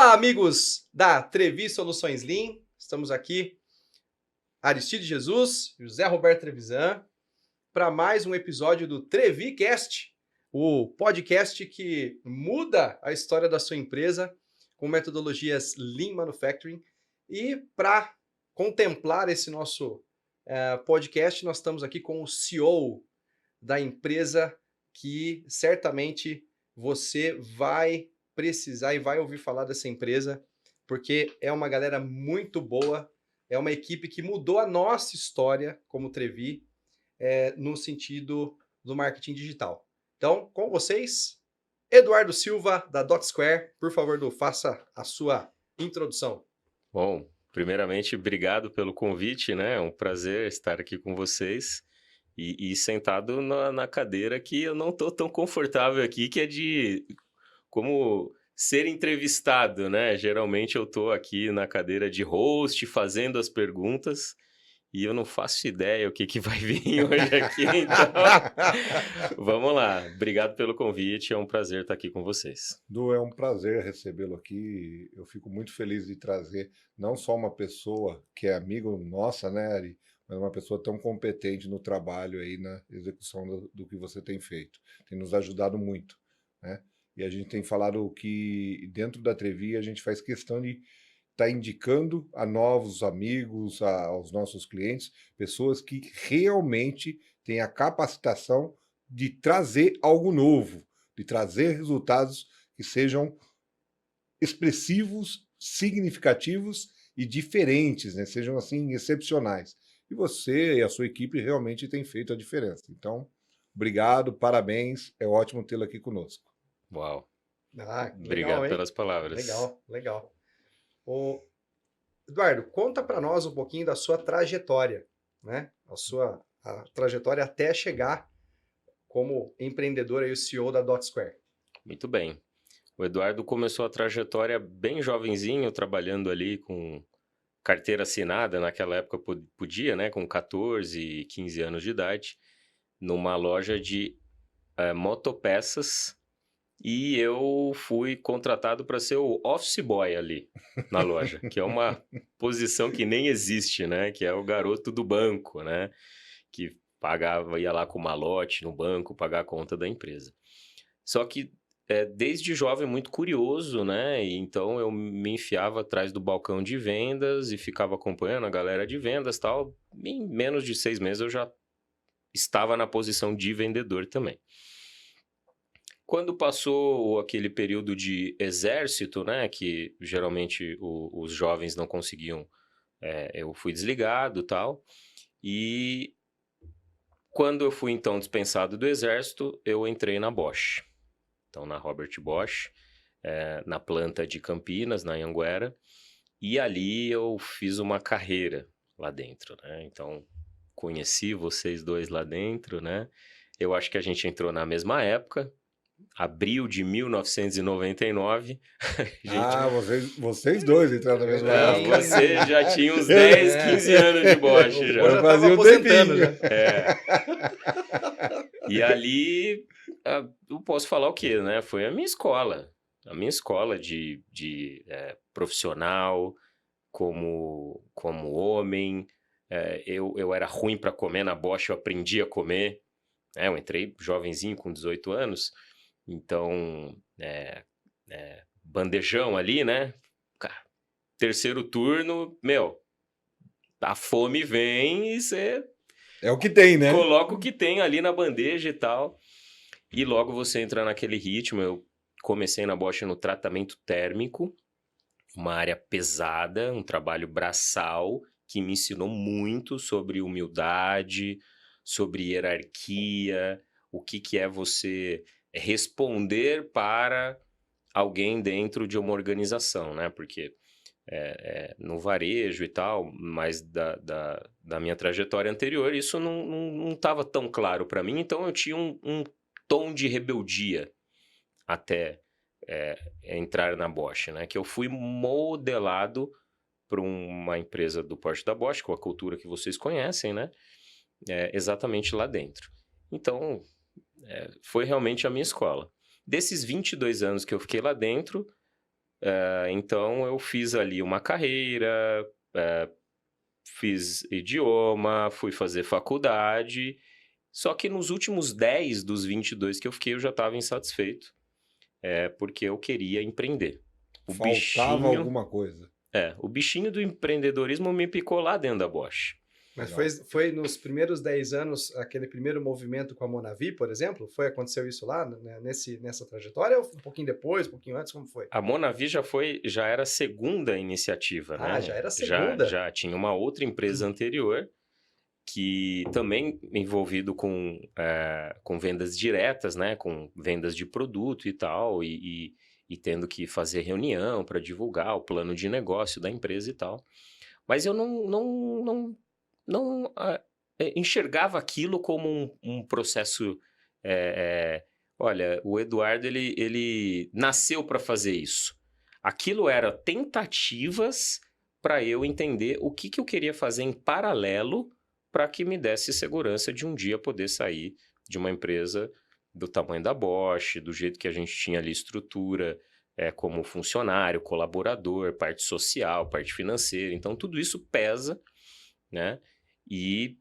Olá, amigos da Trevi Soluções Lean. Estamos aqui, Aristide Jesus, José Roberto Trevisan, para mais um episódio do TreviCast, o podcast que muda a história da sua empresa com metodologias Lean Manufacturing. E para contemplar esse nosso podcast, nós estamos aqui com o CEO da empresa que certamente você vai precisar e vai ouvir falar dessa empresa, porque é uma galera muito boa, é uma equipe que mudou a nossa história como Trevi no sentido do marketing digital. Então, com vocês, Eduardo Silva, da Dot Square. Por favor, Du, faça a sua introdução. Bom, primeiramente, obrigado pelo convite, né? É um prazer estar aqui com vocês e sentado na cadeira que eu não estou tão confortável aqui, que é de como ser entrevistado, né? Geralmente eu estou aqui na cadeira de host, fazendo as perguntas, e eu não faço ideia o que vai vir hoje aqui, então vamos lá. Obrigado pelo convite, é um prazer estar aqui com vocês. Du, é um prazer recebê-lo aqui. Eu fico muito feliz de trazer não só uma pessoa que é amigo nossa, né, Ari, mas uma pessoa tão competente no trabalho aí, na execução do que você tem feito. Tem nos ajudado muito, né? E a gente tem falado que dentro da Trevi a gente faz questão de estar indicando a novos amigos, aos nossos clientes, pessoas que realmente têm a capacitação de trazer algo novo, de trazer resultados que sejam expressivos, significativos e diferentes, né? Sejam assim excepcionais. E você e a sua equipe realmente têm feito a diferença. Então, obrigado, parabéns, é ótimo tê-lo aqui conosco. Uau! Legal, Obrigado pelas palavras. Legal. Ô, Eduardo, conta para nós um pouquinho da sua trajetória, né? A trajetória até chegar como empreendedor e o CEO da Dot Square. Muito bem. O Eduardo começou a trajetória bem jovenzinho, trabalhando ali com carteira assinada, naquela época podia, né, com 14, 15 anos de idade, numa loja de motopeças, e eu fui contratado para ser o office boy ali na loja, que é uma posição que nem existe, né, que é o garoto do banco, né, que ia lá com malote no banco, pagar a conta da empresa. Só que desde jovem muito curioso, né? E então eu me enfiava atrás do balcão de vendas e ficava acompanhando a galera de vendas e tal. Em menos de 6 meses eu já estava na posição de vendedor também. Quando passou aquele período de exército, né? Que geralmente os jovens não conseguiam, eu fui desligado e tal. E quando eu fui então dispensado do exército, eu entrei na Bosch. Então, na Robert Bosch, na planta de Campinas, na Anhanguera, e ali eu fiz uma carreira lá dentro, né? Então, conheci vocês dois lá dentro, né? Eu acho que a gente entrou na mesma época, abril de 1999. Vocês dois entraram na mesma época. Você já tinha uns 10, 15 anos de Bosch já. Eu fazia um tempinho já. E ali, eu posso falar o quê, né? Foi a minha escola de profissional, como homem. Eu era ruim para comer na Bosch, eu aprendi a comer. Eu entrei jovenzinho, com 18 anos, então, bandejão ali, né? Terceiro turno, a fome vem e você... É o que tem, né? Coloca o que tem ali na bandeja e tal. E logo você entra naquele ritmo. Eu comecei na Bosch no tratamento térmico, uma área pesada, um trabalho braçal, que me ensinou muito sobre humildade, sobre hierarquia, o que é você responder para alguém dentro de uma organização, né? Porque no varejo e tal, mas da minha trajetória anterior, isso não estava tão claro para mim, então eu tinha um tom de rebeldia até entrar na Bosch, né? Que eu fui modelado por uma empresa do porte da Bosch, com a cultura que vocês conhecem, né? Exatamente lá dentro. Então, foi realmente a minha escola. Desses 22 anos que eu fiquei lá dentro, Então, eu fiz ali uma carreira, fiz idioma, fui fazer faculdade, só que nos últimos 10 dos 22 que eu fiquei, eu já estava insatisfeito, porque eu queria empreender. O Faltava bichinho, alguma coisa. o bichinho do empreendedorismo me picou lá dentro da Bosch. Mas Legal. foi nos primeiros 10 anos, aquele primeiro movimento com a Monavi, por exemplo? Aconteceu isso lá, né, nessa trajetória? Ou um pouquinho depois, um pouquinho antes, como foi? A Monavi já era a segunda iniciativa, né? Já era a segunda? Já tinha uma outra empresa anterior, que também envolvido com vendas diretas, né? Com vendas de produto e tal, e tendo que fazer reunião para divulgar o plano de negócio da empresa e tal. Mas eu não enxergava aquilo como um processo... olha, o Eduardo, ele nasceu para fazer isso. Aquilo era tentativas para eu entender o que eu queria fazer em paralelo para que me desse segurança de um dia poder sair de uma empresa do tamanho da Bosch, do jeito que a gente tinha ali estrutura, como funcionário, colaborador, parte social, parte financeira. Então, tudo isso pesa, né? E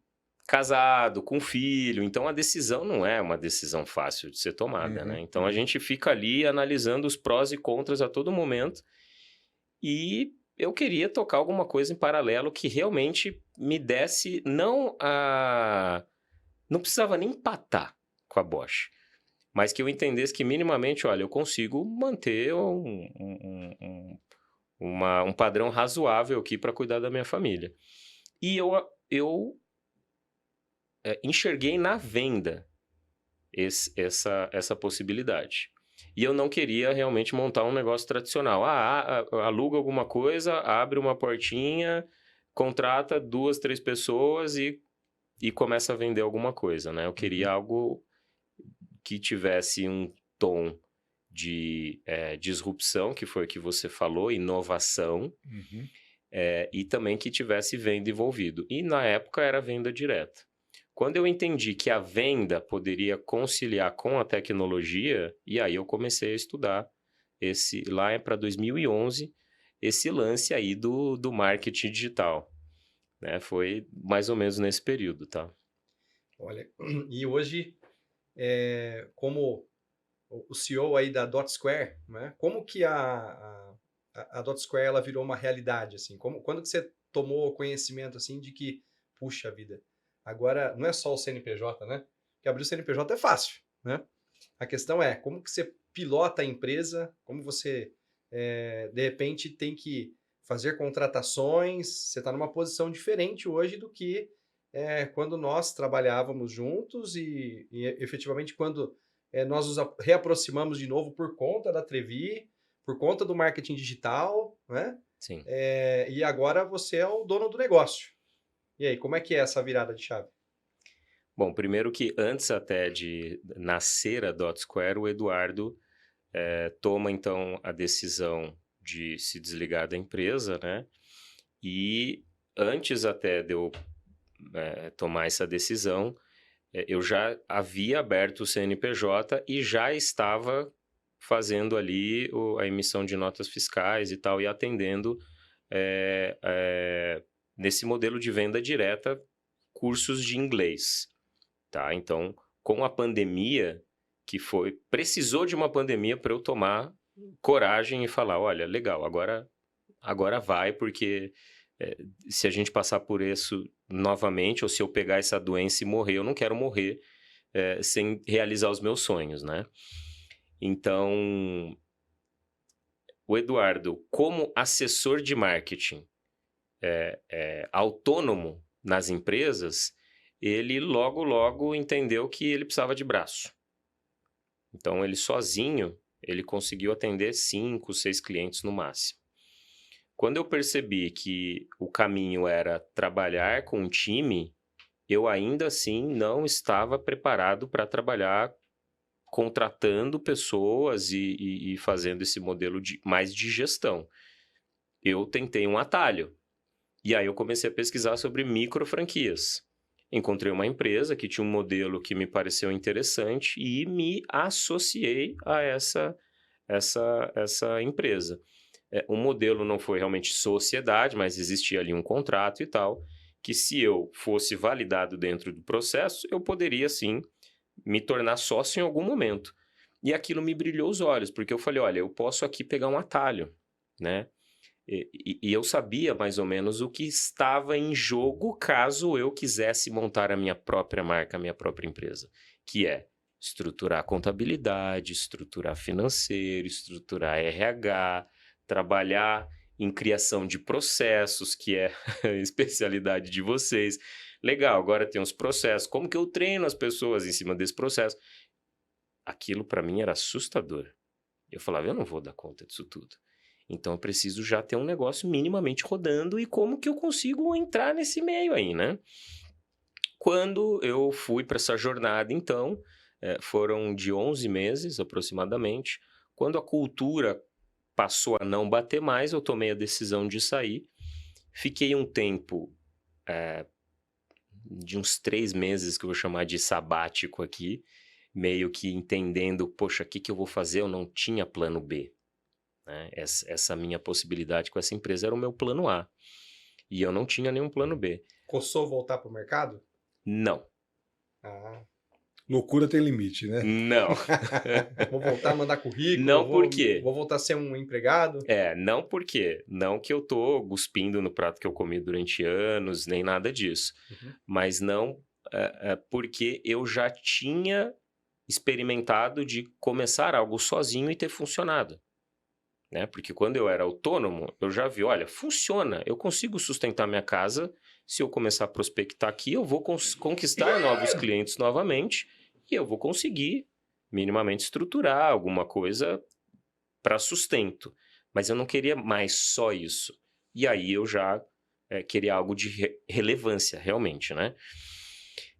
casado, com filho, então a decisão não é uma decisão fácil de ser tomada, né? Então a gente fica ali analisando os prós e contras a todo momento, e eu queria tocar alguma coisa em paralelo que realmente me desse, não precisava nem empatar com a Bosch, mas que eu entendesse que minimamente, olha, eu consigo manter um padrão razoável aqui para cuidar da minha família. E eu enxerguei na venda essa possibilidade. E eu não queria realmente montar um negócio tradicional. Aluga alguma coisa, abre uma portinha, contrata 2, 3 pessoas e começa a vender alguma coisa, né? Eu queria algo que tivesse um tom de disrupção, que foi o que você falou, inovação, e também que tivesse venda envolvido. E na época era venda direta. Quando eu entendi que a venda poderia conciliar com a tecnologia, e aí eu comecei a estudar lá para 2011, esse lance aí do marketing digital, né? Foi mais ou menos nesse período, tá? Olha, e hoje, como o CEO aí da DotSquare, né? Como que a DotSquare ela virou uma realidade, assim? Quando que você tomou conhecimento, assim, de que, puxa vida, agora não é só o CNPJ, né? Porque abrir o CNPJ é fácil, né? A questão é como que você pilota a empresa, como você, de repente, tem que fazer contratações. Você está numa posição diferente hoje do que quando nós trabalhávamos juntos e efetivamente quando nós nos reaproximamos de novo por conta da Trevi, por conta do marketing digital, né? Sim. E agora você é o dono do negócio. E aí, como é que é essa virada de chave? Bom, primeiro que antes até de nascer a DotSquare, o Eduardo toma então a decisão de se desligar da empresa, né? E antes até de eu tomar essa decisão, eu já havia aberto o CNPJ e já estava fazendo ali a emissão de notas fiscais e tal, e atendendo nesse modelo de venda direta cursos de inglês, tá? Então, com a pandemia, precisou de uma pandemia para eu tomar coragem e falar, olha, legal, agora vai, porque se a gente passar por isso novamente, ou se eu pegar essa doença e morrer, eu não quero morrer sem realizar os meus sonhos, né? Então, o Eduardo, como assessor de marketing autônomo nas empresas, ele logo entendeu que ele precisava de braço. Então, ele sozinho, ele conseguiu atender 5, 6 clientes no máximo. Quando eu percebi que o caminho era trabalhar com um time, eu ainda assim não estava preparado para trabalhar contratando pessoas e fazendo esse modelo mais de gestão. Eu tentei um atalho. E aí eu comecei a pesquisar sobre micro franquias. Encontrei uma empresa que tinha um modelo que me pareceu interessante e me associei a essa empresa. o modelo não foi realmente sociedade, mas existia ali um contrato e tal, que se eu fosse validado dentro do processo, eu poderia sim me tornar sócio em algum momento. E aquilo me brilhou os olhos, porque eu falei, olha, eu posso aqui pegar um atalho, né? E eu sabia mais ou menos o que estava em jogo caso eu quisesse montar a minha própria marca, a minha própria empresa, que é estruturar contabilidade, estruturar financeiro, estruturar RH, trabalhar em criação de processos, que é a especialidade de vocês. Legal, agora tem os processos. Como que eu treino as pessoas em cima desse processo? Aquilo para mim era assustador. Eu falava, eu não vou dar conta disso tudo. Então eu preciso já ter um negócio minimamente rodando e como que eu consigo entrar nesse meio aí, né? Quando eu fui para essa jornada, então, foram de 11 meses aproximadamente. Quando a cultura passou a não bater mais, eu tomei a decisão de sair. Fiquei um tempo, de uns 3 meses, que eu vou chamar de sabático aqui, meio que entendendo, poxa, o que eu vou fazer? Eu não tinha plano B. Né? Essa minha possibilidade com essa empresa era o meu plano A. E eu não tinha nenhum plano B. Coçou voltar pro mercado? Não. Ah, Loucura tem limite, né? Não. vou voltar a mandar currículo, Não, por quê? vou voltar a ser um empregado. Não por quê? Não que eu tô cuspindo no prato que eu comi durante anos, nem nada disso. Uhum. Mas não porque eu já tinha experimentado de começar algo sozinho e ter funcionado. Né? Porque quando eu era autônomo, eu já vi, olha, funciona, eu consigo sustentar minha casa, se eu começar a prospectar aqui, eu vou conquistar novos clientes novamente e eu vou conseguir minimamente estruturar alguma coisa para sustento. Mas eu não queria mais só isso. E aí eu já queria algo de relevância, realmente, né?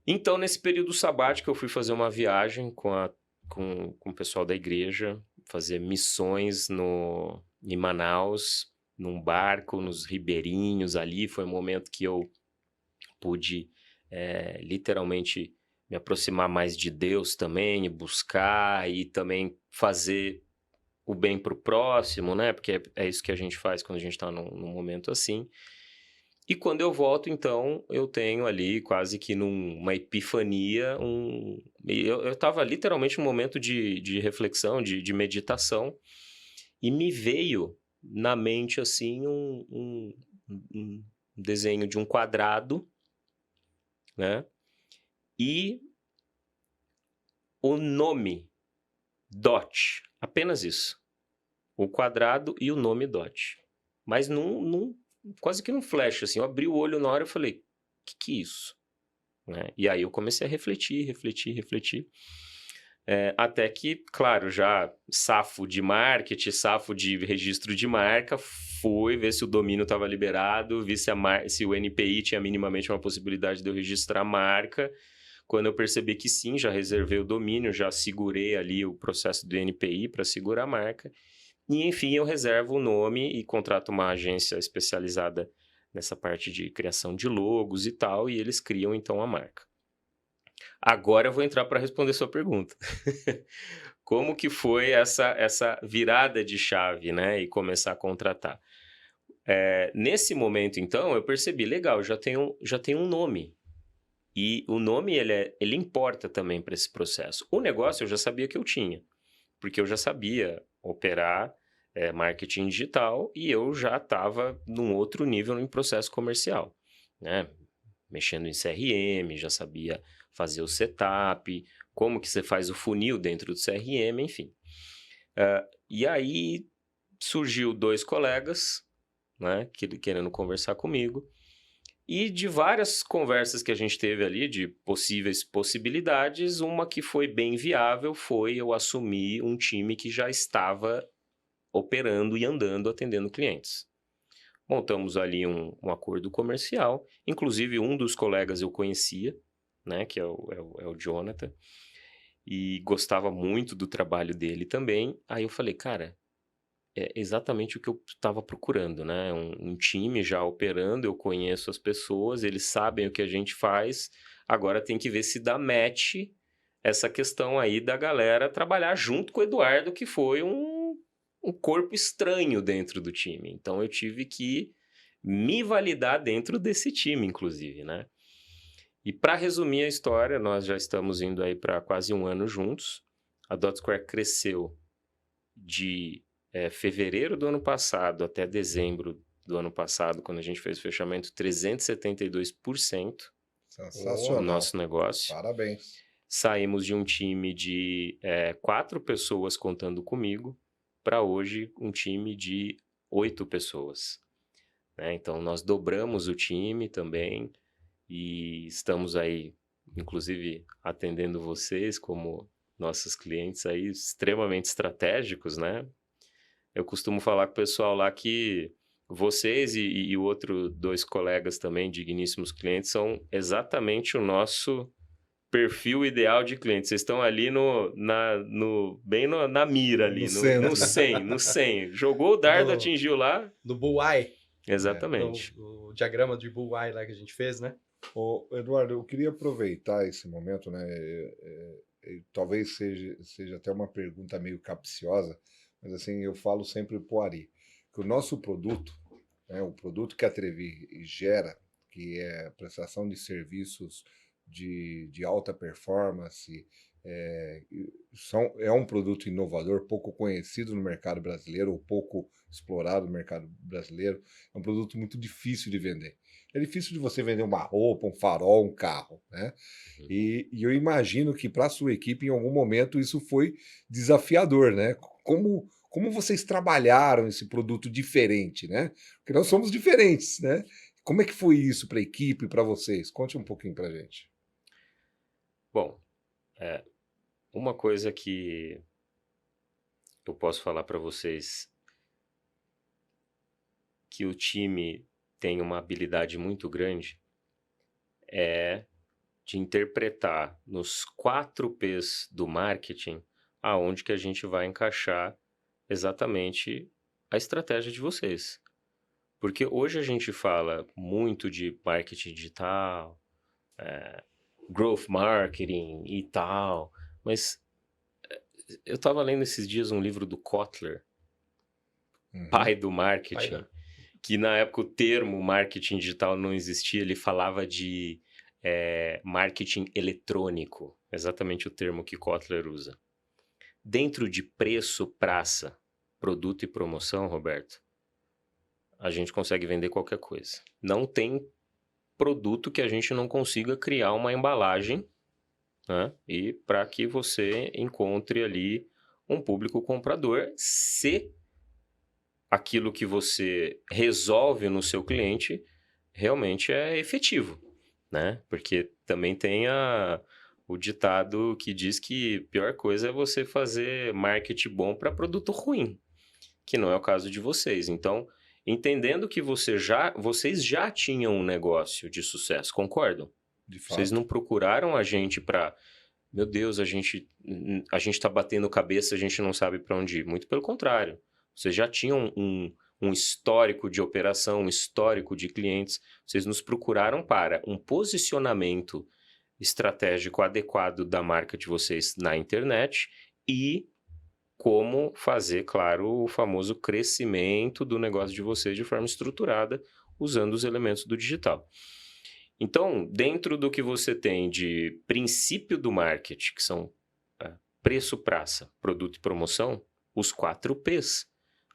Então, nesse período sabático, eu fui fazer uma viagem com o pessoal da igreja, fazer missões em Manaus, num barco, nos ribeirinhos ali. Foi um momento que eu pude literalmente me aproximar mais de Deus também, e buscar e também fazer o bem para o próximo, né? Porque é isso que a gente faz quando a gente está num momento assim. E quando eu volto, então, eu tenho ali quase que numa epifania, eu estava literalmente num momento de reflexão, de meditação, e me veio na mente, assim, um desenho de um quadrado, né? E o nome DOT, apenas isso. O quadrado e o nome DOT. Mas quase que num flash, assim, eu abri o olho na hora e falei, que é isso? Né? E aí eu comecei a refletir. Até que, claro, já safo de marketing, safo de registro de marca, fui ver se o domínio estava liberado, vi se o NPI tinha minimamente uma possibilidade de eu registrar a marca. Quando eu percebi que sim, já reservei o domínio, já segurei ali o processo do NPI para segurar a marca. E, enfim, eu reservo o nome e contrato uma agência especializada nessa parte de criação de logos e tal, e eles criam, então, a marca. Agora eu vou entrar para responder sua pergunta. Como que foi essa virada de chave, né? E começar a contratar. Nesse momento, então, eu percebi, legal, já tem um nome. E o nome, ele importa também para esse processo. O negócio eu já sabia que eu tinha, porque eu já sabia operar marketing digital e eu já estava num outro nível em processo comercial, né? Mexendo em CRM, já sabia fazer o setup, como que você faz o funil dentro do CRM, enfim. E aí surgiu 2 colegas, né, querendo conversar comigo, e de várias conversas que a gente teve ali, de possíveis possibilidades, uma que foi bem viável foi eu assumir um time que já estava operando e andando, atendendo clientes. Montamos ali um acordo comercial, inclusive um dos colegas eu conhecia, né, que é o Jonathan, e gostava muito do trabalho dele também. Aí eu falei, cara, é exatamente o que eu estava procurando, né? Um time já operando, eu conheço as pessoas, eles sabem o que a gente faz, agora tem que ver se dá match essa questão aí da galera trabalhar junto com o Eduardo, que foi um um corpo estranho dentro do time. Então eu tive que me validar dentro desse time, inclusive, né? E para resumir a história, nós já estamos indo aí para quase 1 ano juntos. A DotSquare cresceu de fevereiro do ano passado até dezembro do ano passado, quando a gente fez o fechamento, 372% o Sensacional. nosso negócio. Parabéns. Saímos de um time de 4 pessoas contando comigo para hoje um time de 8 pessoas. Né? Então, nós dobramos o time também e estamos aí, inclusive, atendendo vocês como nossos clientes aí extremamente estratégicos, né? Eu costumo falar com o pessoal lá que vocês e o outro 2 colegas também, digníssimos clientes, são exatamente o nosso perfil ideal de cliente. Vocês estão ali bem na mira ali, no 100, no 100. Jogou o dardo, atingiu lá. No Bullseye. Exatamente. O diagrama de Bullseye lá que a gente fez, né? Ô, Eduardo, eu queria aproveitar esse momento, né? Talvez seja até uma pergunta meio capciosa, mas assim, eu falo sempre pro Ari, que o nosso produto, né, o produto que a Trevi gera, que é a prestação de serviços de alta performance, é um produto inovador, pouco conhecido no mercado brasileiro, ou pouco explorado no mercado brasileiro. É um produto muito difícil de vender. É difícil de você vender uma roupa, um farol, um carro, né? E eu imagino que para a sua equipe, em algum momento, isso foi desafiador, né? Como vocês trabalharam esse produto diferente, né? Porque nós somos diferentes, né? Como é que foi isso para a equipe e para vocês? Conte um pouquinho para a gente. Bom, uma coisa que eu posso falar para vocês, que o time tem uma habilidade muito grande, é de interpretar nos 4 P's do marketing aonde que a gente vai encaixar exatamente a estratégia de vocês. Porque hoje a gente fala muito de marketing digital, growth marketing e tal, mas eu estava lendo esses dias um livro do Kotler, pai do marketing, que na época o termo marketing digital não existia, ele falava de marketing eletrônico, exatamente o termo que Kotler usa. Dentro de preço, praça, produto e promoção, Roberto, a gente consegue vender qualquer coisa. Não tem produto que a gente não consiga criar uma embalagem, né? E para que você encontre ali um público comprador, se aquilo que você resolve no seu cliente realmente é efetivo, né? Porque também tem o ditado que diz que a pior coisa é você fazer marketing bom para produto ruim, que não é o caso de vocês. Então, entendendo que vocês já tinham um negócio de sucesso, concordam? De fato. Vocês não procuraram a gente para, meu Deus, a gente está batendo cabeça, a gente não sabe para onde ir. Muito pelo contrário. Vocês já tinham um histórico de operação, um histórico de clientes. Vocês nos procuraram para um posicionamento estratégico adequado da marca de vocês na internet e como fazer, claro, o famoso crescimento do negócio de vocês de forma estruturada, usando os elementos do digital. Então, dentro do que você tem de princípio do marketing, que são preço, praça, produto e promoção, os 4 P's,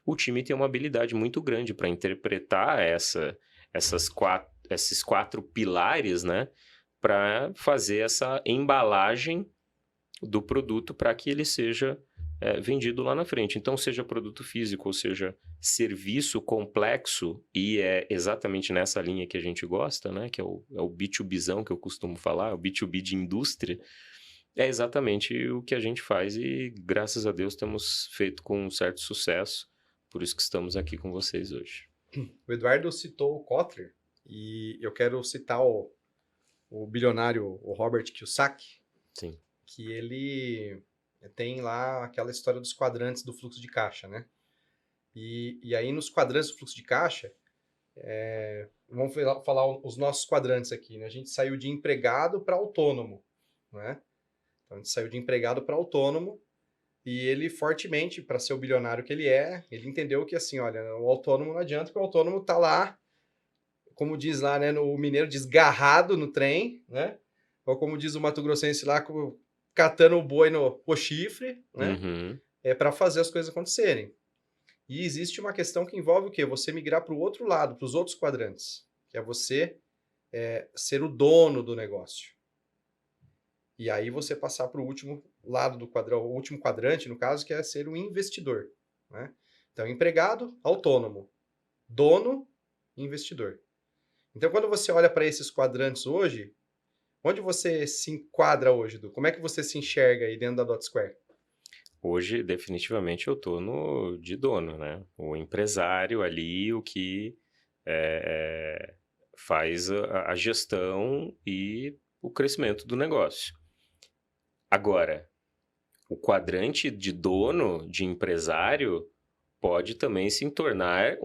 o time tem uma habilidade muito grande para interpretar esses 4 pilares, né, para fazer essa embalagem do produto para que ele seja vendido lá na frente. Então, seja produto físico ou seja serviço complexo, e é exatamente nessa linha que a gente gosta, né, que é o B2Bzão que eu costumo falar, o B2B de indústria, é exatamente o que a gente faz e, graças a Deus, temos feito com um certo sucesso, por isso que estamos aqui com vocês hoje. O Eduardo citou o Kotler, e eu quero citar o bilionário, o Robert Kiyosaki. Sim. Que ele tem lá aquela história dos quadrantes do fluxo de caixa, né? E aí nos quadrantes do fluxo de caixa, vamos falar os nossos quadrantes aqui, né? A gente saiu de empregado para autônomo, né? Então a gente saiu de empregado para autônomo, E ele fortemente, para ser o bilionário que ele é, ele entendeu que assim, olha, o autônomo não adianta, porque o autônomo tá lá, como diz lá, né, no mineiro, desgarrado no trem, né? Ou como diz o mato-grossense lá, catando o boi no chifre, né? Uhum. Para fazer as coisas acontecerem. E existe uma questão que envolve o quê? Você migrar para o outro lado, para os outros quadrantes, que é você ser o dono do negócio. E aí você passar para o último lado do quadrante, o último quadrante, no caso, que é ser o investidor. Né? Então, empregado, autônomo. Dono, investidor. Então, quando você olha para esses quadrantes hoje, onde você se enquadra hoje, Du? Como é que você se enxerga aí dentro da Dot Square? Hoje, definitivamente, eu tô no de dono, né? O empresário ali, o que faz a gestão e o crescimento do negócio. Agora, o quadrante de dono, de empresário, pode também se tornar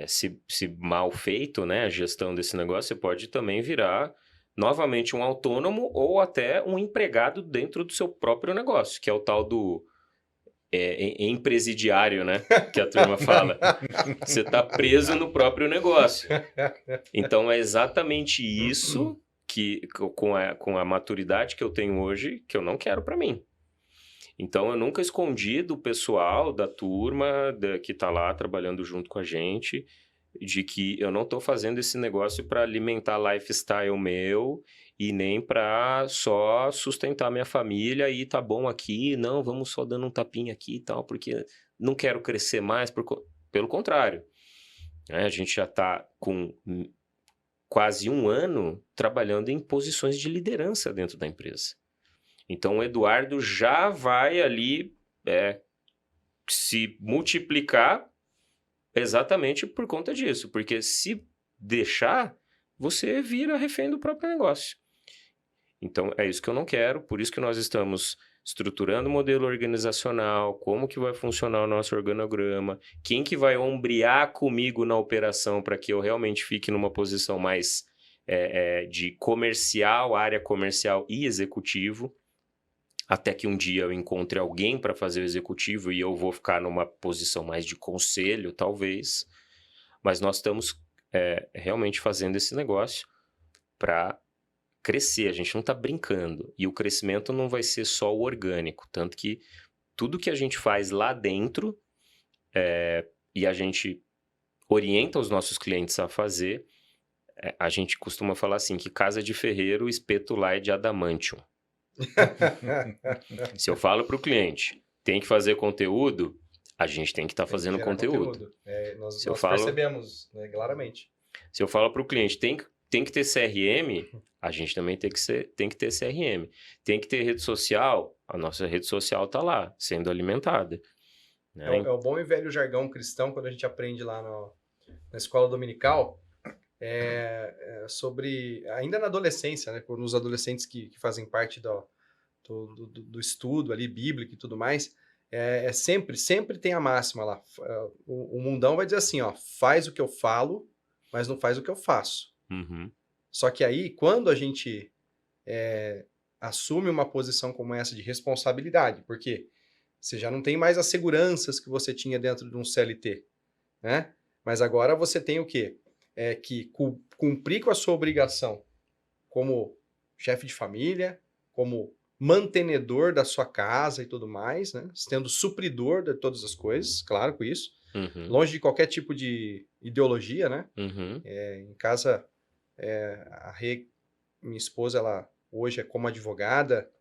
se mal feito, né, a gestão desse negócio, você pode também virar novamente um autônomo ou até um empregado dentro do seu próprio negócio, que é o tal do empresidiário, né, que a turma fala. Você está preso no próprio negócio. Então, é exatamente isso que, com a maturidade que eu tenho hoje, que eu não quero para mim. Então, eu nunca escondi do pessoal, da turma que está lá trabalhando junto com a gente, de que eu não estou fazendo esse negócio para alimentar lifestyle meu e nem para só sustentar minha família e tá bom aqui, não, vamos só dando um tapinha aqui e tal, porque não quero crescer mais, pelo contrário. A gente já está com quase um ano trabalhando em posições de liderança dentro da empresa. Então, o Eduardo já vai ali se multiplicar exatamente por conta disso. Porque se deixar, você vira refém do próprio negócio. Então, é isso que eu não quero. Por isso que nós estamos estruturando o modelo organizacional, como que vai funcionar o nosso organograma, quem que vai ombrear comigo na operação para que eu realmente fique numa posição mais de comercial, área comercial e executivo, até que um dia eu encontre alguém para fazer o executivo e eu vou ficar numa posição mais de conselho, talvez. Mas nós estamos realmente fazendo esse negócio para crescer, a gente não está brincando. E o crescimento não vai ser só o orgânico, tanto que tudo que a gente faz lá dentro e a gente orienta os nossos clientes a fazer, a gente costuma falar assim, que casa de ferreiro, o espeto lá é de adamantium. Se eu falo para o cliente, tem que fazer conteúdo, a gente tem que estar fazendo conteúdo. Nós falo, percebemos, né, claramente. Se eu falo para o cliente, tem que ter CRM, a gente também tem que ter CRM. Tem que ter rede social, a nossa rede social está lá, sendo alimentada. Né? É o bom e velho jargão cristão, quando a gente aprende lá na escola dominical, sobre, ainda na adolescência, né, nos adolescentes que fazem parte do estudo ali, bíblico e tudo mais, sempre tem a máxima lá. O mundão vai dizer assim, ó, faz o que eu falo, mas não faz o que eu faço. Uhum. Só que aí, quando a gente assume uma posição como essa de responsabilidade, porque você já não tem mais as seguranças que você tinha dentro de um CLT, né? Mas agora você tem o quê? Que cumprir com a sua obrigação como chefe de família, como mantenedor da sua casa e tudo mais, né? Sendo supridor de todas as coisas, claro com isso, longe de qualquer tipo de ideologia, né? Em casa, a Rê, minha esposa, ela hoje é como advogada,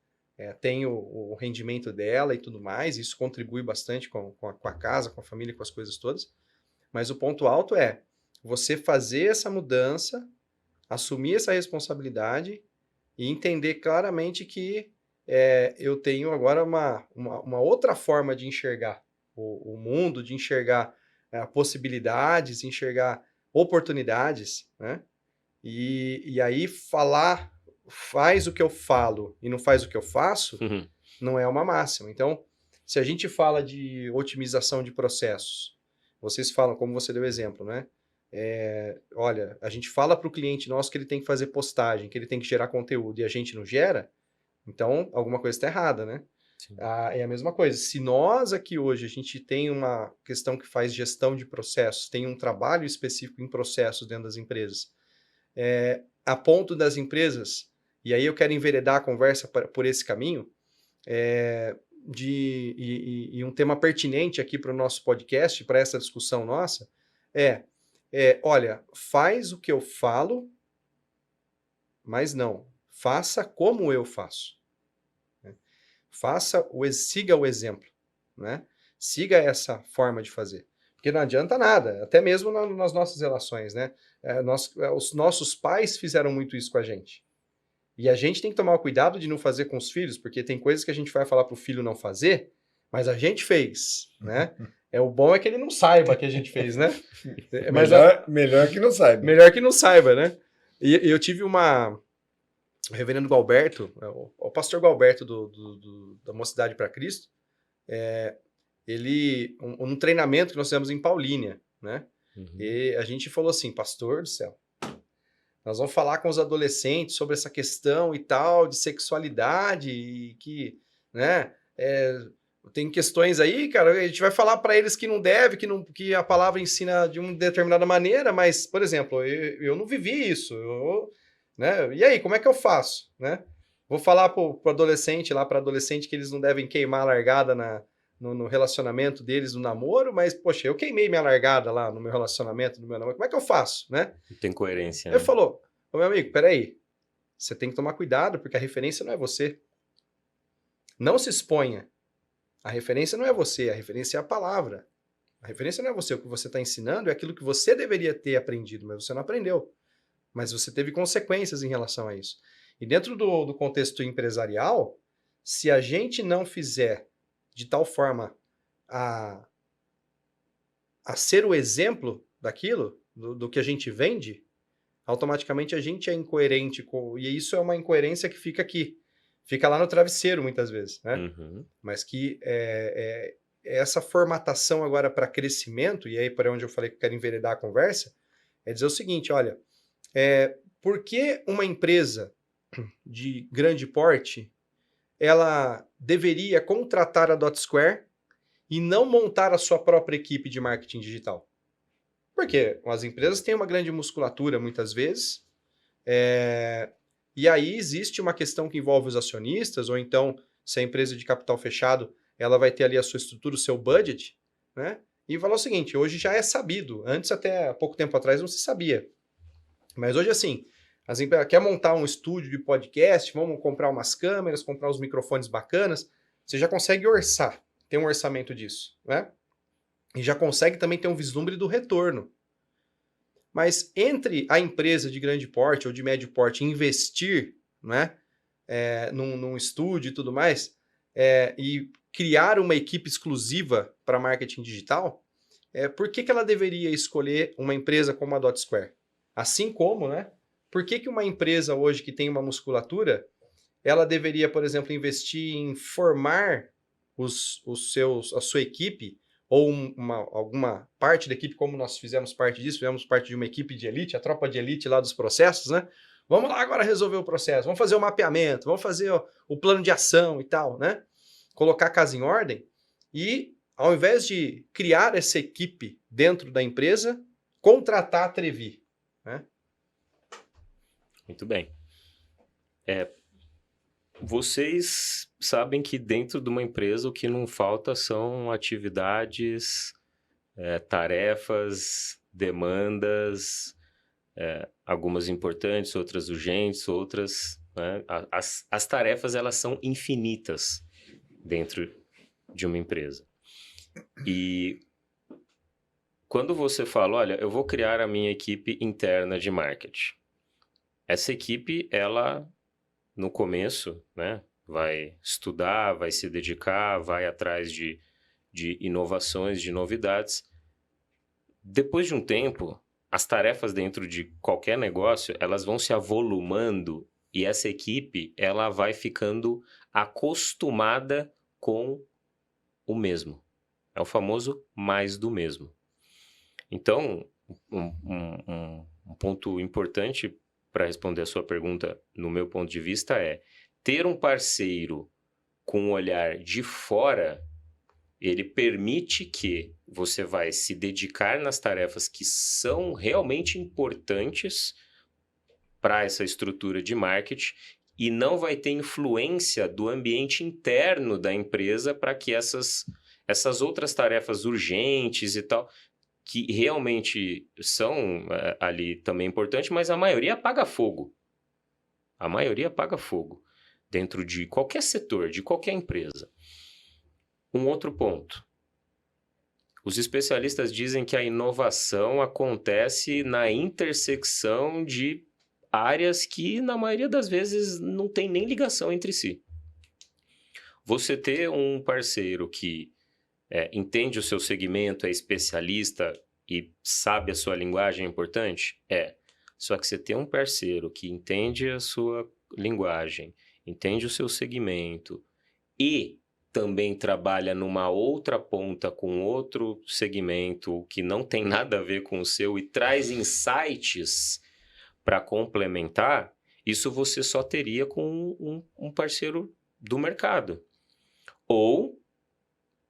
tem o rendimento dela e tudo mais, isso contribui bastante com a casa, com a família, com as coisas todas, mas o ponto alto é você fazer essa mudança, assumir essa responsabilidade e entender claramente que eu tenho agora uma outra forma de enxergar o mundo, de enxergar possibilidades, enxergar oportunidades, né? E aí falar, faz o que eu falo e não faz o que eu faço, não é uma máxima. Então, se a gente fala de otimização de processos, vocês falam, como você deu exemplo, né? Olha, a gente fala para o cliente nosso que ele tem que fazer postagem, que ele tem que gerar conteúdo e a gente não gera, então alguma coisa está errada, né? É a mesma coisa. Se nós aqui hoje a gente tem uma questão que faz gestão de processos, tem um trabalho específico em processos dentro das empresas, a ponto das empresas, e aí eu quero enveredar a conversa por esse caminho, e um tema pertinente aqui para o nosso podcast, para essa discussão nossa, olha, faz o que eu falo, mas não, faça como eu faço. Siga o exemplo, né? Siga essa forma de fazer. Porque não adianta nada, até mesmo nas nossas relações, né? Os nossos pais fizeram muito isso com a gente. E a gente tem que tomar o cuidado de não fazer com os filhos, porque tem coisas que a gente vai falar para o filho não fazer, mas a gente fez, né? O bom é que ele não saiba que a gente fez, né? Mas melhor que não saiba. Melhor que não saiba, né? E eu tive o reverendo Galberto, o pastor Galberto da Mocidade para Cristo, um treinamento que nós fizemos em Paulínia, né? E a gente falou assim, pastor do céu, nós vamos falar com os adolescentes sobre essa questão e tal, de sexualidade, e que, né, tem questões aí, cara, a gente vai falar para eles que não deve, que a palavra ensina de uma determinada maneira, mas, por exemplo, eu não vivi isso, né? E aí, como é que eu faço, né? Vou falar pro adolescente, lá para adolescente, que eles não devem queimar a largada no relacionamento deles, no namoro, mas, poxa, eu queimei minha largada lá no meu relacionamento, no meu namoro, como é que eu faço, né? Tem coerência, Ele né? falou, ô meu amigo, peraí, você tem que tomar cuidado, porque a referência não é você. Não se exponha. A referência não é você, a referência é a palavra. A referência não é você, o que você está ensinando é aquilo que você deveria ter aprendido, mas você não aprendeu. Mas você teve consequências em relação a isso. E dentro do contexto empresarial, se a gente não fizer de tal forma a ser o exemplo daquilo, do que a gente vende, automaticamente a gente é incoerente. E isso é uma incoerência que fica aqui. Fica lá no travesseiro, muitas vezes, né? Mas que essa formatação agora para crescimento, e aí para onde eu falei que eu quero enveredar a conversa, é dizer o seguinte, olha, por que uma empresa de grande porte, ela deveria contratar a DotSquare e não montar a sua própria equipe de marketing digital? Porque as empresas têm uma grande musculatura, muitas vezes, e aí existe uma questão que envolve os acionistas, ou então, se a empresa de capital fechado, ela vai ter ali a sua estrutura, o seu budget, né? E falar o seguinte, hoje já é sabido, antes até há pouco tempo atrás não se sabia, mas hoje assim, as empresas quer montar um estúdio de podcast, vamos comprar umas câmeras, comprar os microfones bacanas, você já consegue orçar, tem um orçamento disso, né? E já consegue também ter um vislumbre do retorno. Mas entre a empresa de grande porte ou de médio porte investir, né, num estúdio e tudo mais, e criar uma equipe exclusiva para marketing digital, por que ela deveria escolher uma empresa como a DotSquare? Assim como, né, por que uma empresa hoje que tem uma musculatura, ela deveria, por exemplo, investir em formar a sua equipe, ou alguma parte da equipe, como nós fizemos parte disso, fizemos parte de uma equipe de elite, a tropa de elite lá dos processos, né? Vamos lá agora resolver o processo, vamos fazer o mapeamento, vamos fazer o plano de ação e tal, né? Colocar a casa em ordem e, ao invés de criar essa equipe dentro da empresa, contratar a Trevi, né? Muito bem. Vocês sabem que dentro de uma empresa o que não falta são atividades, tarefas, demandas, algumas importantes, outras urgentes, outras, né? As tarefas, elas são infinitas dentro de uma empresa. E quando você fala, olha, eu vou criar a minha equipe interna de marketing. Essa equipe, ela, no começo, né, vai estudar, vai se dedicar, vai atrás de inovações, de novidades. Depois de um tempo, as tarefas dentro de qualquer negócio, elas vão se avolumando e essa equipe, ela vai ficando acostumada com o mesmo. É o famoso mais do mesmo. Então, um ponto importante para responder a sua pergunta, no meu ponto de vista, é ter um parceiro com um olhar de fora, ele permite que você vai se dedicar nas tarefas que são realmente importantes para essa estrutura de marketing e não vai ter influência do ambiente interno da empresa para que essas outras tarefas urgentes e tal, que realmente são ali também importantes, mas a maioria apaga fogo. A maioria apaga fogo dentro de qualquer setor, de qualquer empresa. Um outro ponto. Os especialistas dizem que a inovação acontece na intersecção de áreas que, na maioria das vezes, não tem nem ligação entre si. Você ter um parceiro que entende o seu segmento, é especialista e sabe a sua linguagem é importante? É. Só que você ter um parceiro que entende a sua linguagem, entende o seu segmento e também trabalha numa outra ponta com outro segmento que não tem nada a ver com o seu e traz insights para complementar, isso você só teria com um parceiro do mercado. Ou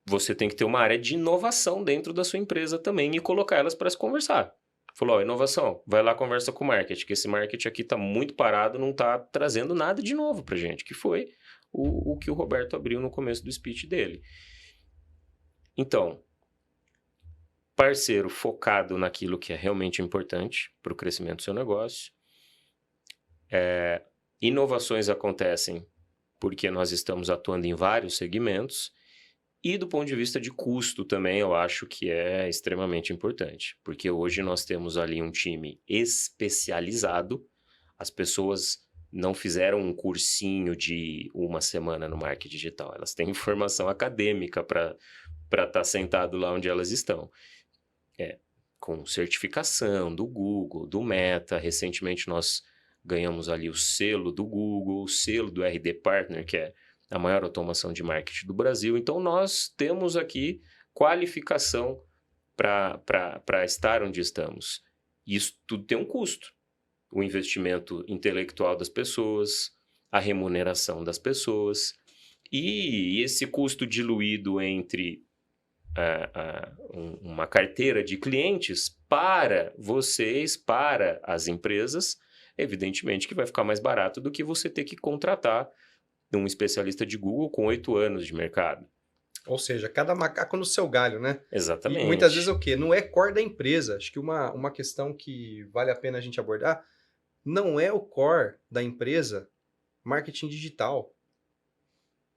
você tem que ter uma área de inovação dentro da sua empresa também e colocar elas para se conversar. Falou, inovação, vai lá conversa com o marketing, que esse marketing aqui está muito parado, não está trazendo nada de novo para gente, que foi o que o Roberto abriu no começo do speech dele. Então, parceiro focado naquilo que é realmente importante para o crescimento do seu negócio. Inovações acontecem porque nós estamos atuando em vários segmentos. E do ponto de vista de custo também, eu acho que é extremamente importante. Porque hoje nós temos ali um time especializado. As pessoas não fizeram um cursinho de uma semana no marketing digital. Elas têm formação acadêmica para estar sentado lá onde elas estão. Com certificação do Google, do Meta. Recentemente nós ganhamos ali o selo do Google, o selo do RD Partner, que é a maior automação de marketing do Brasil. Então, nós temos aqui qualificação para estar onde estamos. Isso tudo tem um custo. O investimento intelectual das pessoas, a remuneração das pessoas e esse custo diluído entre uma carteira de clientes para vocês, para as empresas, evidentemente que vai ficar mais barato do que você ter que contratar um especialista de Google com 8 anos de mercado. Ou seja, cada macaco no seu galho, né? Exatamente. E muitas vezes é o quê? Não é core da empresa. Acho que uma questão que vale a pena a gente abordar, não é o core da empresa marketing digital.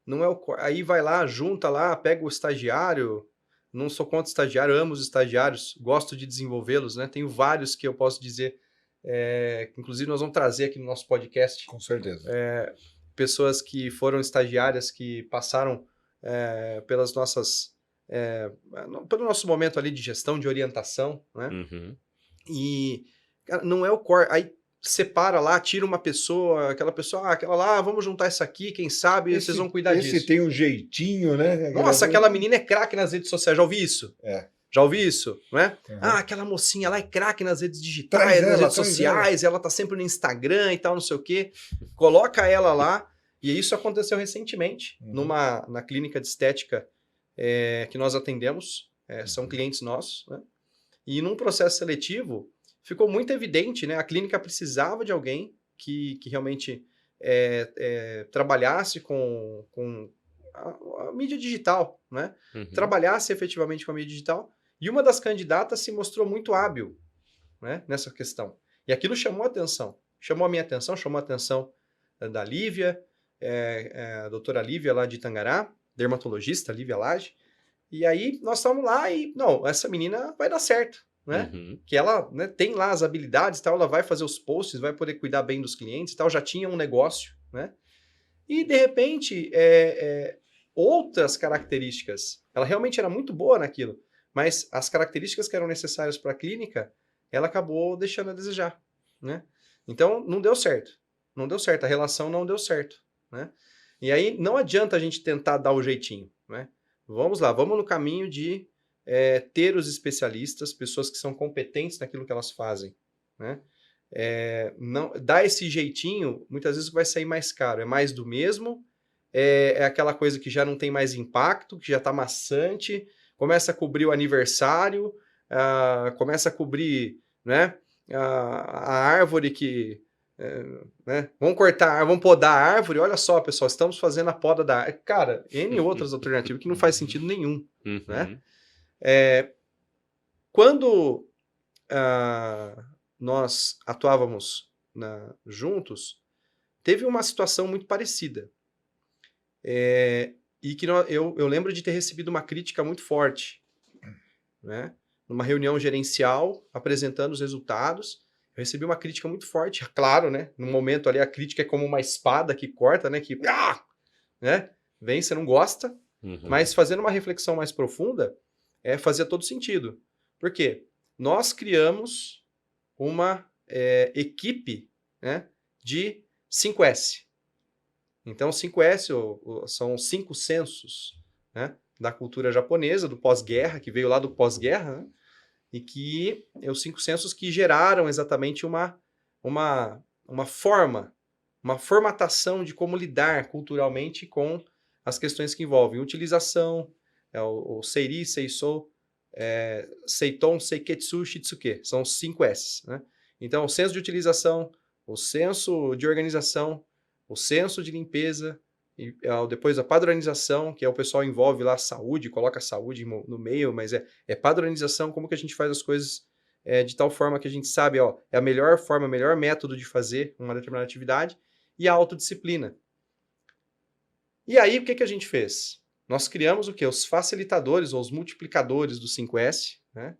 Não é o core. Aí vai lá, junta lá, pega o estagiário. Não sou contra estagiário, amo os estagiários, gosto de desenvolvê-los, né? Tenho vários que eu posso dizer, inclusive nós vamos trazer aqui no nosso podcast. Com certeza. Pessoas que foram estagiárias, que passaram pelas nossas... pelo nosso momento ali de gestão, de orientação, né? Uhum. E cara, não é o core. Aí separa lá, tira uma pessoa, aquela pessoa, aquela lá, vamos juntar essa aqui, quem sabe vocês vão cuidar disso. Esse tem um jeitinho, né? Nossa, aquela menina é craque nas redes sociais, já ouvi isso? Já ouvi isso, não é? Uhum. Aquela mocinha lá é craque nas redes digitais, nas redes sociais, ela tá sempre no Instagram e tal, não sei o quê. Coloca ela lá, e isso aconteceu recentemente, na clínica de estética que nós atendemos, são clientes nossos, né? E num processo seletivo, ficou muito evidente, né? A clínica precisava de alguém que realmente trabalhasse com a mídia digital, né? Uhum. Trabalhasse efetivamente com a mídia digital. E uma das candidatas se mostrou muito hábil, né, nessa questão. E aquilo chamou a atenção. Chamou a minha atenção, chamou a atenção da Lívia, a doutora Lívia lá de Itangará, dermatologista, Lívia Lage. E aí nós estamos lá e, não, essa menina vai dar certo, né? Uhum. Que ela, né, tem lá as habilidades e tal, ela vai fazer os posts, vai poder cuidar bem dos clientes e tal, já tinha um negócio, né? E, de repente, outras características, ela realmente era muito boa naquilo, mas as características que eram necessárias para a clínica, ela acabou deixando a desejar, né? Então, não deu certo. Não deu certo, a relação não deu certo, né? E aí, não adianta a gente tentar dar o jeitinho, né? Vamos lá, vamos no caminho de ter os especialistas, pessoas que são competentes naquilo que elas fazem, né? Não, dar esse jeitinho, muitas vezes vai sair mais caro, é mais do mesmo, é aquela coisa que já não tem mais impacto, que já está maçante, começa a cobrir o aniversário, começa a cobrir, né, a árvore que... né? Vamos podar a árvore. Olha só, pessoal, estamos fazendo a poda da árvore. Cara, N outras alternativas que não faz sentido nenhum. Né? Quando nós atuávamos juntos, teve uma situação muito parecida. E que eu lembro de ter recebido uma crítica muito forte. Né? Numa reunião gerencial, apresentando os resultados, eu recebi uma crítica muito forte, claro, né? No momento ali, a crítica é como uma espada que corta, né? Que, né? Vem, você não gosta, mas fazendo uma reflexão mais profunda, fazia todo sentido. Por quê? Nós criamos uma equipe, né, de 5S. Então, 5S são 5 sensos, né, da cultura japonesa, do pós-guerra, que veio lá do pós-guerra, né? E que os 5 sensos que geraram exatamente uma formatação de como lidar culturalmente com as questões que envolvem utilização, o Seiri, Seisou, Seiton, Seiketsu, Shitsuke. São os 5 S. Né? Então, o senso de utilização, o senso de organização, o senso de limpeza, e depois a padronização, que o pessoal envolve lá a saúde, coloca a saúde no meio, mas é padronização, como que a gente faz as coisas de tal forma que a gente sabe, é a melhor forma, o melhor método de fazer uma determinada atividade, e a autodisciplina. E aí, o que a gente fez? Nós criamos o quê? Os facilitadores, ou os multiplicadores do 5S, né?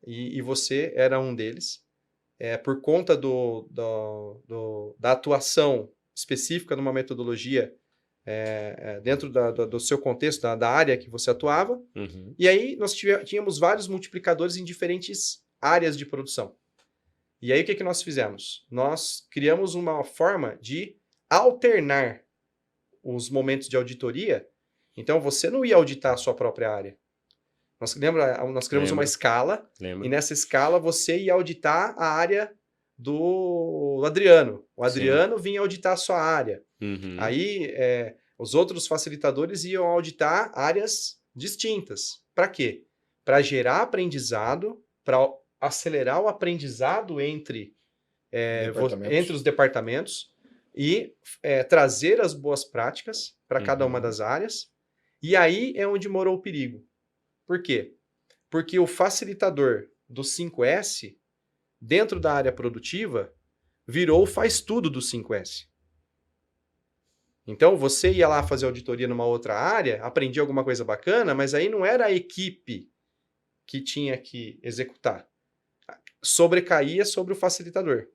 E você era um deles. Por conta da atuação específica numa metodologia dentro do seu contexto, da área que você atuava. E aí nós tínhamos vários multiplicadores em diferentes áreas de produção. E aí o que nós fizemos? Nós criamos uma forma de alternar os momentos de auditoria. Então você não ia auditar a sua própria área. Nós criamos uma escala, e nessa escala você ia auditar a área do Adriano. O Adriano vinha auditar a sua área. Aí os outros facilitadores iam auditar áreas distintas. Para quê? Para gerar aprendizado, para acelerar o aprendizado entre os departamentos e trazer as boas práticas para cada uma das áreas. E aí é onde morou o perigo. Por quê? Porque o facilitador do 5S, dentro da área produtiva, virou o faz-tudo do 5S. Então, você ia lá fazer auditoria numa outra área, aprendia alguma coisa bacana, mas aí não era a equipe que tinha que executar. Sobrecaía sobre o facilitador.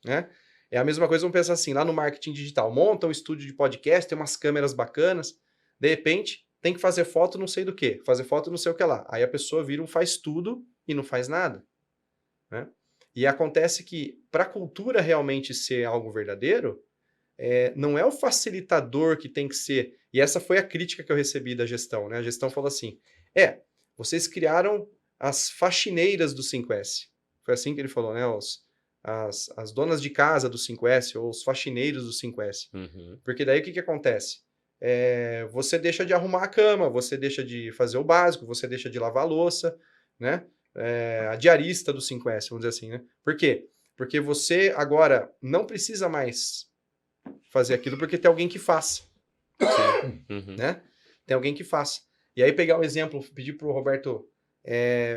Né? É a mesma coisa, vamos pensar assim, lá no marketing digital, monta um estúdio de podcast, tem umas câmeras bacanas, de repente, tem que fazer foto não sei do que, fazer foto não sei o que lá. Aí a pessoa vira um faz tudo e não faz nada. Né? E acontece que, para a cultura realmente ser algo verdadeiro, não é o facilitador que tem que ser... E essa foi a crítica que eu recebi da gestão. Né? A gestão falou assim, vocês criaram as faxineiras do 5S. Foi assim que ele falou, né? As donas de casa do 5S, ou os faxineiros do 5S. Porque daí o que acontece? Você deixa de arrumar a cama, você deixa de fazer o básico, você deixa de lavar a louça, né? A diarista do 5S, vamos dizer assim, né? Por quê? Porque você agora não precisa mais fazer aquilo porque tem alguém que faça. Né? Tem alguém que faça. E aí pegar o exemplo, pedir para o Roberto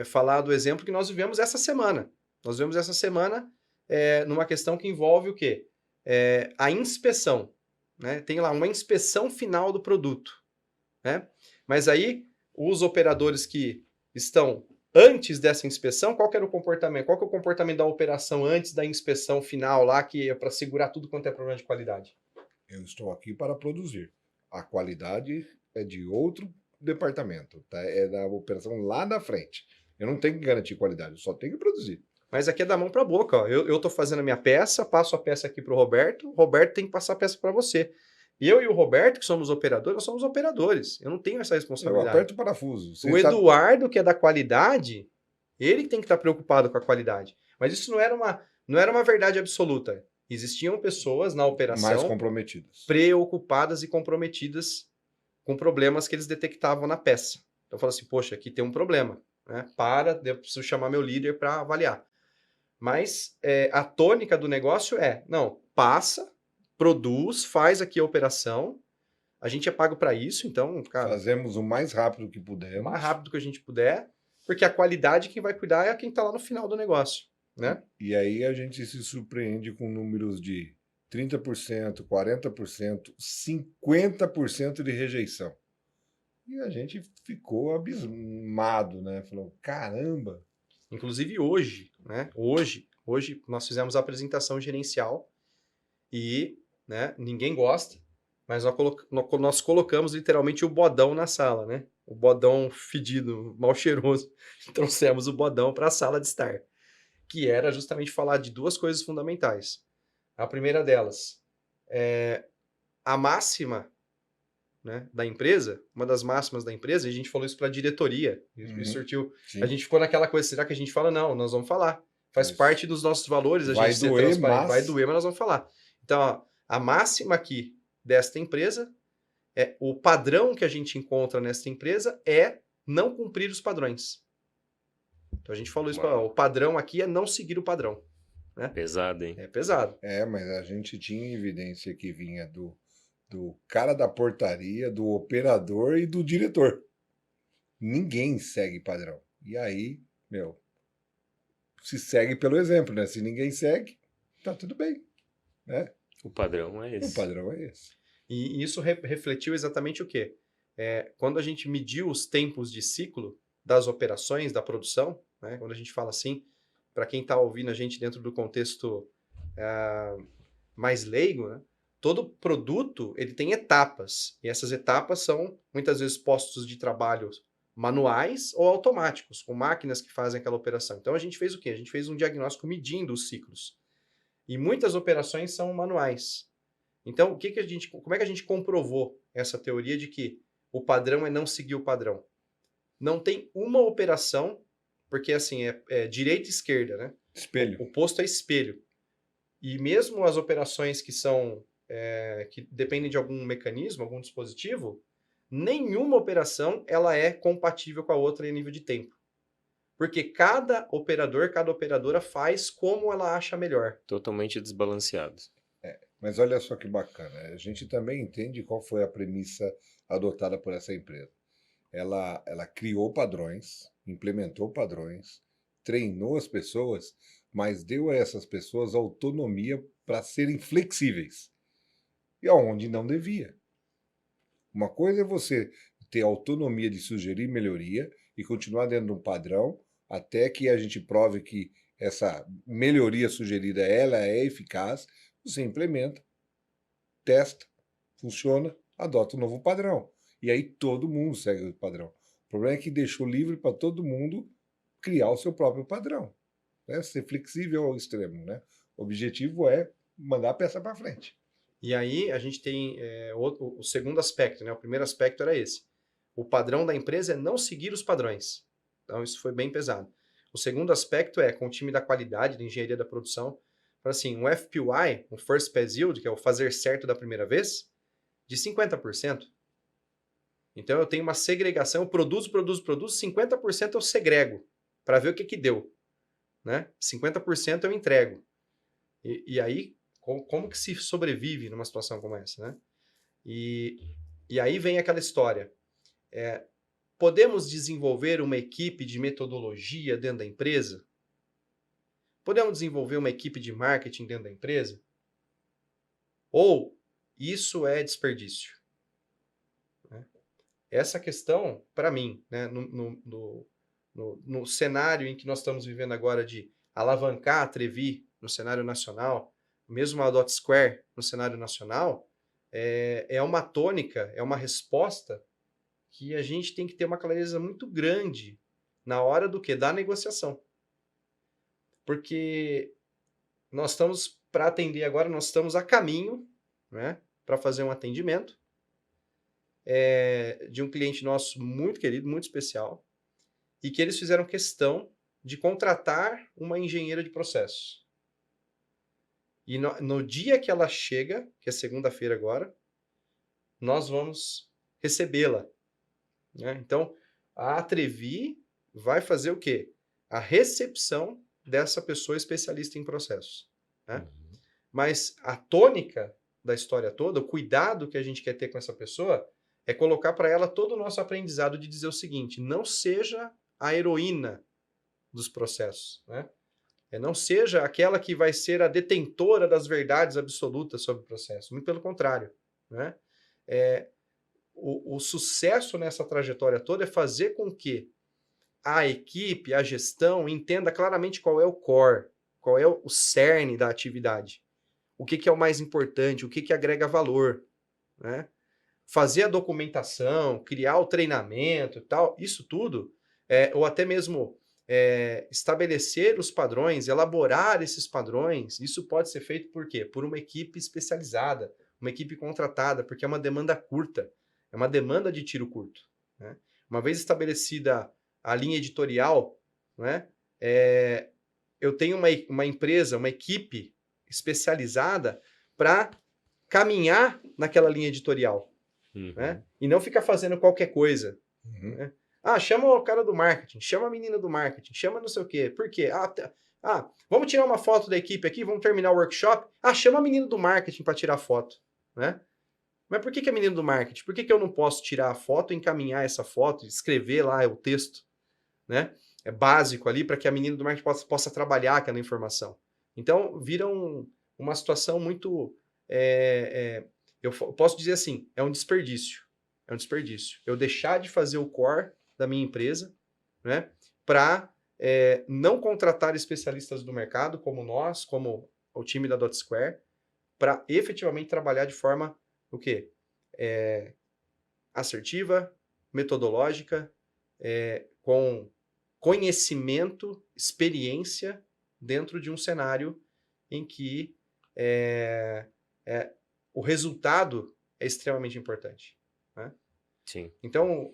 falar do exemplo que nós vivemos essa semana. Nós vivemos essa semana numa questão que envolve o quê? A inspeção. Né? Tem lá uma inspeção final do produto. Né? Mas aí, os operadores que estão antes dessa inspeção, qual que era o comportamento? Qual que é o comportamento da operação antes da inspeção final lá, que é para segurar tudo quanto é problema de qualidade? Eu estou aqui para produzir. A qualidade é de outro departamento, tá? É da operação lá da frente. Eu não tenho que garantir qualidade, eu só tenho que produzir. Mas aqui é da mão para a boca. Ó. Eu estou fazendo a minha peça, passo a peça aqui para o Roberto tem que passar a peça para você. Eu e o Roberto, que somos operadores, nós somos operadores. Eu não tenho essa responsabilidade. Eu aperto o parafuso. O Eduardo, que é da qualidade, ele tem que estar preocupado com a qualidade. Mas isso não era uma verdade absoluta. Existiam pessoas na Mais operação comprometidas. preocupadas e comprometidas com problemas que eles detectavam na peça. Então, fala assim, poxa, aqui tem um problema, né? Eu preciso chamar meu líder para avaliar. Mas a tônica do negócio não, passa, produz, faz aqui a operação, a gente é pago para isso, então, cara, Fazemos o mais rápido que o pudermos. mais rápido que a gente puder, porque a qualidade quem vai cuidar é quem está lá no final do negócio, né? E aí a gente se surpreende com números de 30%, 40%, 50% de rejeição. E a gente ficou abismado, né? Falou, caramba! Inclusive hoje, né? Hoje nós fizemos a apresentação gerencial e, né, ninguém gosta, mas nós colocamos literalmente o bodão na sala, né? O bodão fedido, mal cheiroso. Trouxemos o bodão para a sala de estar, que era justamente falar de duas coisas fundamentais. A primeira delas é a máxima, né, da empresa, uma das máximas da empresa, e a gente falou isso para a diretoria, e surtiu. Sim. A gente ficou naquela coisa, será que a gente fala? Não, nós vamos falar. Faz Isso. parte dos nossos valores, a Vai gente ser doer, transparente. mas- Vai doer, mas nós vamos falar. Então, ó, a máxima aqui desta empresa o padrão que a gente encontra nesta empresa é não cumprir os padrões. Então a gente falou isso, Uau. o padrão aqui é não seguir o padrão. Né? Pesado, hein? É pesado. Mas a gente tinha evidência que vinha do cara da portaria, do operador e do diretor. Ninguém segue padrão. E aí, se segue pelo exemplo, né? Se ninguém segue, tá tudo bem, né? O padrão é esse. O padrão é esse. E isso refletiu exatamente o quê? Quando a gente mediu os tempos de ciclo das operações, da produção, né? Quando a gente fala assim, para quem está ouvindo a gente dentro do contexto mais leigo, né? Todo produto ele tem etapas, e essas etapas são muitas vezes postos de trabalho manuais ou automáticos, com máquinas que fazem aquela operação. Então a gente fez o quê? A gente fez um diagnóstico medindo os ciclos. E muitas operações são manuais. Então, como é que a gente comprovou essa teoria de que o padrão é não seguir o padrão? Não tem uma operação, porque assim, é direita e esquerda, né? Espelho. O posto é espelho. E mesmo as operações que são que dependem de algum mecanismo, algum dispositivo, nenhuma operação ela é compatível com a outra em nível de tempo. Porque cada operador, cada operadora faz como ela acha melhor. Totalmente desbalanceados. Mas olha só que bacana, a gente também entende qual foi a premissa adotada por essa empresa. Ela criou padrões, implementou padrões, treinou as pessoas, mas deu a essas pessoas autonomia para serem flexíveis. E aonde não devia. Uma coisa é você ter autonomia de sugerir melhoria e continuar dentro de um padrão até que a gente prove que essa melhoria sugerida ela é eficaz, você implementa, testa, funciona, adota um novo padrão. E aí todo mundo segue o padrão. O problema é que deixou livre para todo mundo criar o seu próprio padrão. Né? Ser flexível ao extremo. Né? O objetivo é mandar a peça para frente. E aí a gente tem o segundo aspecto, né? O primeiro aspecto era esse. O padrão da empresa é não seguir os padrões. Então isso foi bem pesado. O segundo aspecto com o time da qualidade, da engenharia da produção, assim, um FPY, um First Pass Yield, que é o fazer certo da primeira vez, de 50%. Então eu tenho uma segregação, eu produzo, 50% eu segrego, para ver o que deu. Né? 50% eu entrego. E aí, como que se sobrevive numa situação como essa? Né? E aí vem aquela história. Podemos desenvolver uma equipe de metodologia dentro da empresa? Podemos desenvolver uma equipe de marketing dentro da empresa? Ou isso é desperdício? Essa questão, para mim, né, no cenário em que nós estamos vivendo agora de alavancar a Trevi no cenário nacional, mesmo a Dot Square no cenário nacional, é uma tônica, é uma resposta que a gente tem que ter uma clareza muito grande na hora do quê? Da negociação. Porque nós estamos, para atender agora, nós estamos a caminho, né, para fazer um atendimento de um cliente nosso muito querido, muito especial, e que eles fizeram questão de contratar uma engenheira de processos. E no dia que ela chega, que é segunda-feira agora, nós vamos recebê-la, né? Então, a Atrevi vai fazer o quê? A recepção dessa pessoa especialista em processos, né? Uhum. Mas a tônica da história toda, o cuidado que a gente quer ter com essa pessoa, é colocar para ela todo o nosso aprendizado de dizer o seguinte: não seja a heroína dos processos, né? Não seja aquela que vai ser a detentora das verdades absolutas sobre o processo. Muito pelo contrário, né? O sucesso nessa trajetória toda é fazer com que a equipe, a gestão, entenda claramente qual é o core, qual é o cerne da atividade. O que é o mais importante, o que agrega valor, né? Fazer a documentação, criar o treinamento e tal, isso tudo, ou até mesmo estabelecer os padrões, elaborar esses padrões, isso pode ser feito por quê? Por uma equipe especializada, uma equipe contratada, porque é uma demanda curta, é uma demanda de tiro curto, né? Uma vez estabelecida a linha editorial, né, eu tenho uma empresa, uma equipe especializada para caminhar naquela linha editorial, né? E não ficar fazendo qualquer coisa. Né? Chama o cara do marketing, chama a menina do marketing, chama não sei o quê. Por quê? Vamos tirar uma foto da equipe aqui, vamos terminar o workshop. Chama a menina do marketing para tirar foto, né? Mas por que a menina do marketing? Por que eu não posso tirar a foto, encaminhar essa foto, escrever lá o texto, né? É básico ali para que a menina do marketing possa trabalhar aquela informação. Então, vira uma situação muito... eu posso dizer assim, é um desperdício. É um desperdício. Eu deixar de fazer o core da minha empresa, né, para não contratar especialistas do mercado, como nós, como o time da DotSquare, para efetivamente trabalhar de forma, o quê? Assertiva, metodológica, com conhecimento, experiência dentro de um cenário em que o resultado é extremamente importante, né? Sim. Então,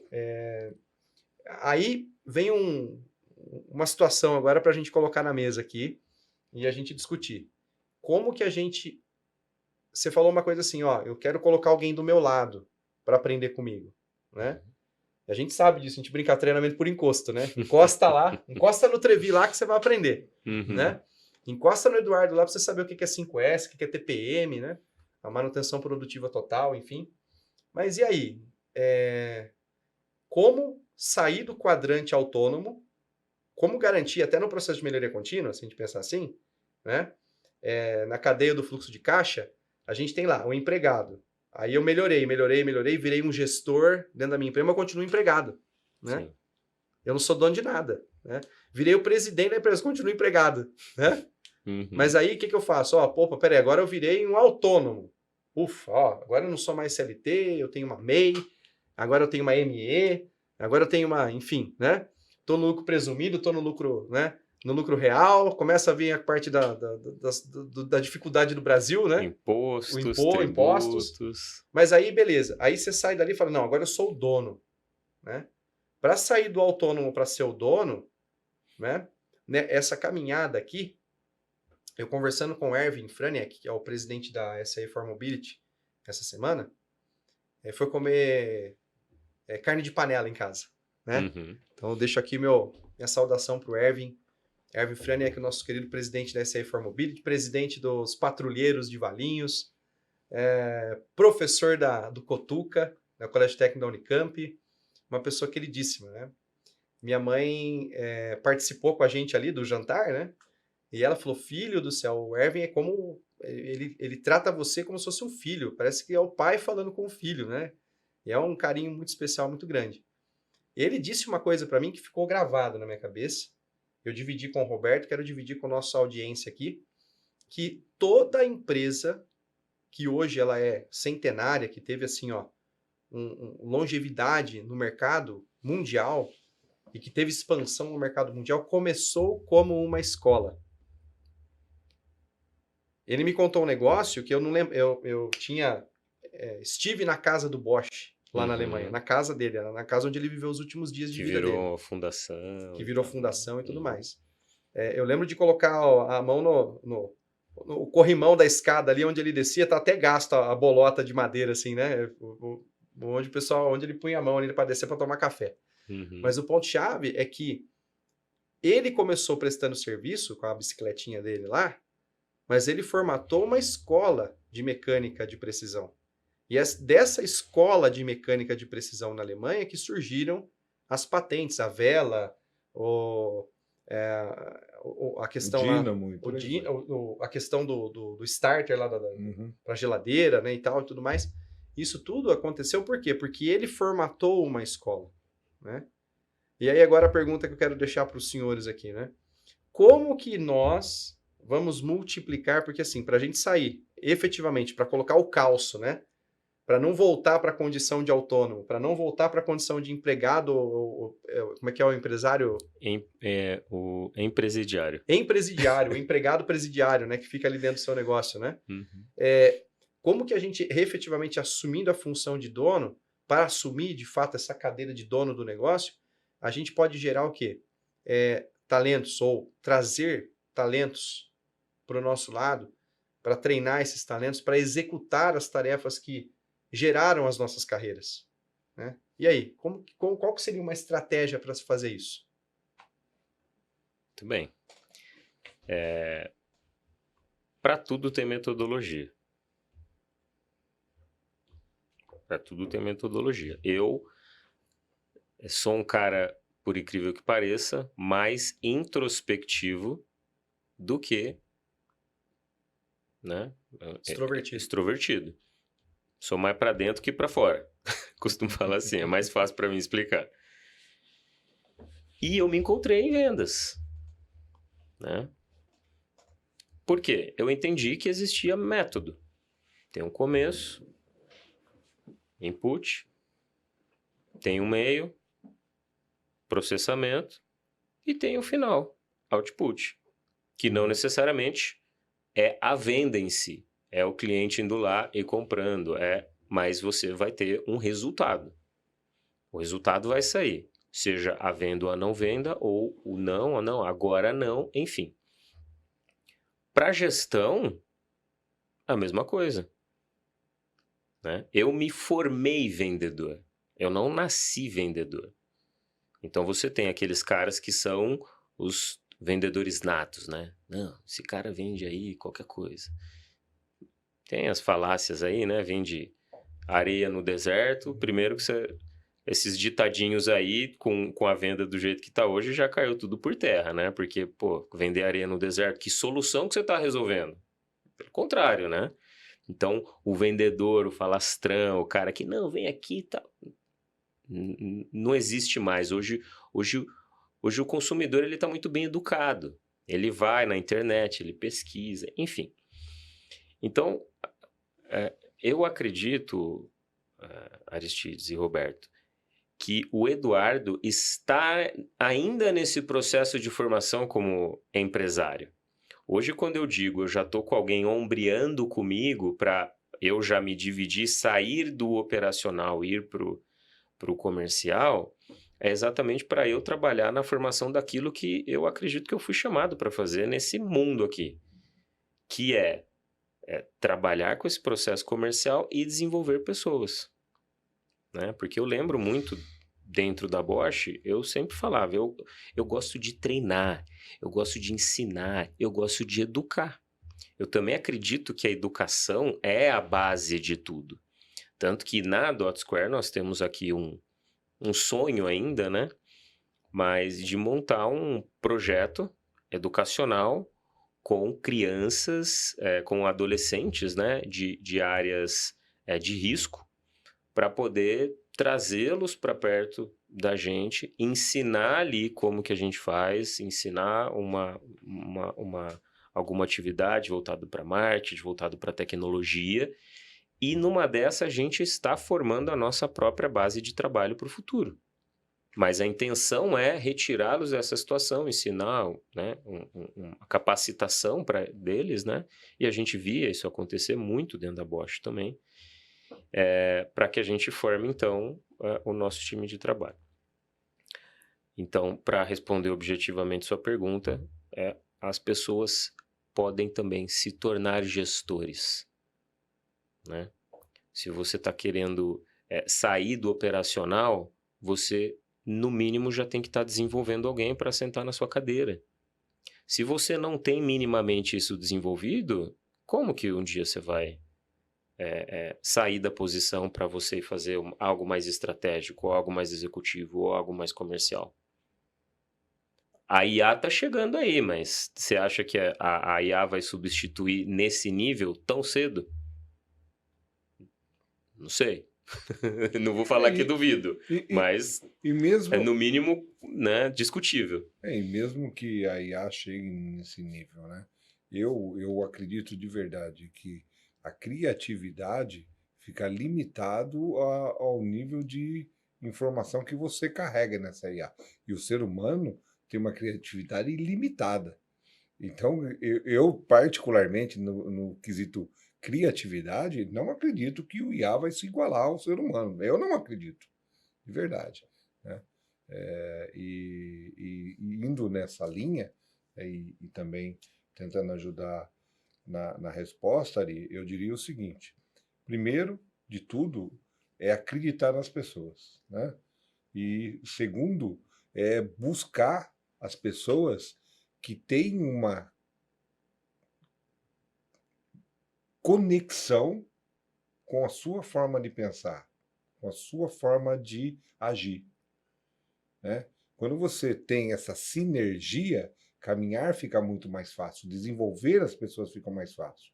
aí vem uma situação agora para a gente colocar na mesa aqui e a gente discutir. Como que a gente... Você falou uma coisa assim, eu quero colocar alguém do meu lado para aprender comigo, né? A gente sabe disso, a gente brinca treinamento por encosto, né? Encosta lá, encosta no Trevi lá que você vai aprender, né? Encosta no Eduardo lá para você saber o que é 5S, o que é TPM, né? A manutenção produtiva total, enfim. Mas e aí? Como sair do quadrante autônomo? Como garantir, até no processo de melhoria contínua, se a gente pensar assim, né? Na cadeia do fluxo de caixa, a gente tem lá o empregado. Aí eu melhorei, virei um gestor dentro da minha empresa, mas eu continuo empregado, né? Sim. Eu não sou dono de nada, né? Virei o presidente da empresa, continuo empregado, né? Mas aí, o que eu faço? Peraí, agora eu virei um autônomo. Ufa, agora eu não sou mais CLT, eu tenho uma MEI, agora eu tenho uma ME, agora eu tenho uma, enfim, né? Tô no lucro presumido, tô no lucro, né? No lucro real, começa a vir a parte da dificuldade do Brasil, né? Impostos. Mas aí, beleza. Aí você sai dali e fala, não, agora eu sou o dono, né? Para sair do autônomo para ser o dono, né? Essa caminhada aqui, eu conversando com o Erwin Franiak, que é o presidente da SA for Mobility, essa semana, foi comer carne de panela em casa, né? Então eu deixo aqui minha saudação para o Erwin Franiak, o nosso querido presidente da SA for Mobility, presidente dos patrulheiros de Valinhos, professor do Cotuca, da Colégio Técnico da Unicamp, uma pessoa queridíssima, né? Minha mãe participou com a gente ali do jantar, né? E ela falou, filho do céu, o Erwin é como... Ele trata você como se fosse um filho. Parece que é o pai falando com o filho, né? E é um carinho muito especial, muito grande. Ele disse uma coisa para mim que ficou gravado na minha cabeça. Eu dividi com o Roberto, quero dividir com a nossa audiência aqui, que toda empresa que hoje ela é centenária, que teve assim, longevidade no mercado mundial e que teve expansão no mercado mundial, começou como uma escola. Ele me contou um negócio que eu não lembro. Eu estive na casa do Bosch, lá na Alemanha, na casa dele, na casa onde ele viveu os últimos dias de vida dele. Que virou fundação. Que virou fundação e tudo mais. Eu lembro de colocar a mão o corrimão da escada ali, onde ele descia, tá até gasto a bolota de madeira, assim, né? Onde o pessoal, onde ele punha a mão ali para descer para tomar café. Uhum. Mas o ponto-chave é que ele começou prestando serviço com a bicicletinha dele lá, mas ele formatou uma escola de mecânica de precisão. E dessa escola de mecânica de precisão na Alemanha que surgiram as patentes, a vela, a questão lá, dínamo, a questão do starter lá para geladeira, né, e tal e tudo mais. Isso tudo aconteceu por quê? Porque ele formatou uma escola, né? E aí agora a pergunta que eu quero deixar para os senhores aqui, né? Como que nós vamos multiplicar, porque assim, para a gente sair efetivamente, para colocar o calço, né? Para não voltar para a condição de autônomo, para não voltar para a condição de empregado, como é que é o empresário? O empresidiário. Empresidiário, o empregado presidiário, né? Que fica ali dentro do seu negócio, né? Uhum. Como que a gente, efetivamente, assumindo a função de dono, para assumir, de fato, essa cadeira de dono do negócio, a gente pode gerar o quê? Talentos, ou trazer talentos para o nosso lado, para treinar esses talentos, para executar as tarefas que geraram as nossas carreiras, né? E aí, qual que seria uma estratégia para se fazer isso? Muito bem. Para tudo tem metodologia. Para tudo tem metodologia. Eu sou um cara, por incrível que pareça, mais introspectivo do que, né, extrovertido. Sou mais para dentro que para fora. Costumo falar assim, é mais fácil para mim explicar. E eu me encontrei em vendas, né? Por quê? Eu entendi que existia método. Tem um começo, input, tem um meio, processamento, e tem o final, output, que não necessariamente é a venda em si, é o cliente indo lá e comprando, mas você vai ter um resultado. O resultado vai sair, seja a venda ou a não venda, ou o não, agora não, enfim. Para gestão, a mesma coisa, né? Eu me formei vendedor, eu não nasci vendedor. Então você tem aqueles caras que são os vendedores natos, né? Não, esse cara vende aí qualquer coisa. Tem as falácias aí, né? Vende areia no deserto. Primeiro que esses ditadinhos aí, com a venda do jeito que tá hoje, já caiu tudo por terra, né? Porque, pô, vender areia no deserto, que solução que você tá resolvendo? Pelo contrário, né? Então, o vendedor, o falastrão, o cara que, não, vem aqui e tal, não existe mais. Hoje o consumidor ele está muito bem educado. Ele vai na internet, ele pesquisa, enfim. Então, eu acredito, Aristides e Roberto, que o Eduardo está ainda nesse processo de formação como empresário. Hoje, quando eu digo eu já estou com alguém ombreando comigo para eu já me dividir, sair do operacional, ir para o comercial, é exatamente para eu trabalhar na formação daquilo que eu acredito que eu fui chamado para fazer nesse mundo aqui, que é trabalhar com esse processo comercial e desenvolver pessoas, né? Porque eu lembro muito, dentro da Bosch, eu sempre falava, eu gosto de treinar, eu gosto de ensinar, eu gosto de educar. Eu também acredito que a educação é a base de tudo. Tanto que na DotSquare nós temos aqui um sonho ainda, né? Mas de montar um projeto educacional com crianças, com adolescentes, né? De áreas de risco, para poder trazê-los para perto da gente, ensinar ali como que a gente faz, ensinar alguma atividade voltada para marketing, voltado para tecnologia, e numa dessa a gente está formando a nossa própria base de trabalho para o futuro. Mas a intenção é retirá-los dessa situação, ensinar, né, uma capacitação deles, né? E a gente via isso acontecer muito dentro da Bosch também, para que a gente forme, então, o nosso time de trabalho. Então, para responder objetivamente sua pergunta, as pessoas podem também se tornar gestores, né? Se você está querendo sair do operacional, você, no mínimo, já tem que estar desenvolvendo alguém para sentar na sua cadeira. Se você não tem minimamente isso desenvolvido, como que um dia você vai sair da posição para você fazer algo mais estratégico, ou algo mais executivo, ou algo mais comercial? A IA está chegando aí, mas você acha que a IA vai substituir nesse nível tão cedo? Não sei. Não vou falar que duvido, mas mesmo, é no mínimo, né, discutível. e mesmo que a IA chegue nesse nível, né? Eu acredito de verdade que a criatividade fica limitado ao nível de informação que você carrega nessa IA. E o ser humano tem uma criatividade ilimitada. Então, eu particularmente, no quesito criatividade, não acredito que o IA vai se igualar ao ser humano. Eu não acredito, de verdade, né? E indo nessa linha, e também tentando ajudar na resposta, Ari, eu diria o seguinte: primeiro de tudo é acreditar nas pessoas, né? E segundo é buscar as pessoas que têm uma conexão com a sua forma de pensar, com a sua forma de agir, né? Quando você tem essa sinergia, caminhar fica muito mais fácil, desenvolver as pessoas fica mais fácil,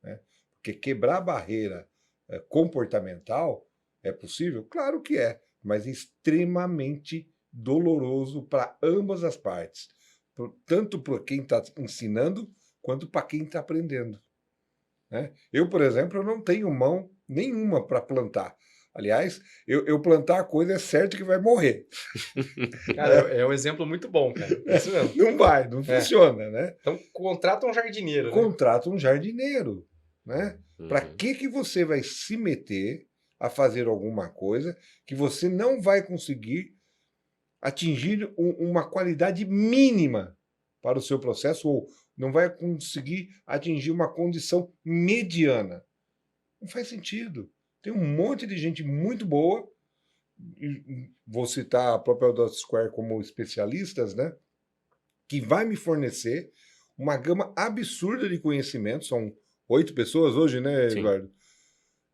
né? Porque quebrar a barreira comportamental é possível? Claro que é, mas é extremamente doloroso para ambas as partes, tanto para quem está ensinando, quanto para quem está aprendendo, né? Eu, por exemplo, eu não tenho mão nenhuma para plantar. Aliás, eu plantar a coisa é certo que vai morrer. Cara, é um exemplo muito bom, cara. É isso mesmo. Não funciona, né? Então, contrata um jardineiro, né? Contrata um jardineiro, né? Para Uhum. que você vai se meter a fazer alguma coisa que você não vai conseguir atingir uma qualidade mínima para o seu processo, ou não vai conseguir atingir uma condição mediana? Não faz sentido. Tem um monte de gente muito boa, vou citar a própria Dot Square como especialistas, né, que vai me fornecer uma gama absurda de conhecimentos. São 8 pessoas hoje, né, Sim. Eduardo?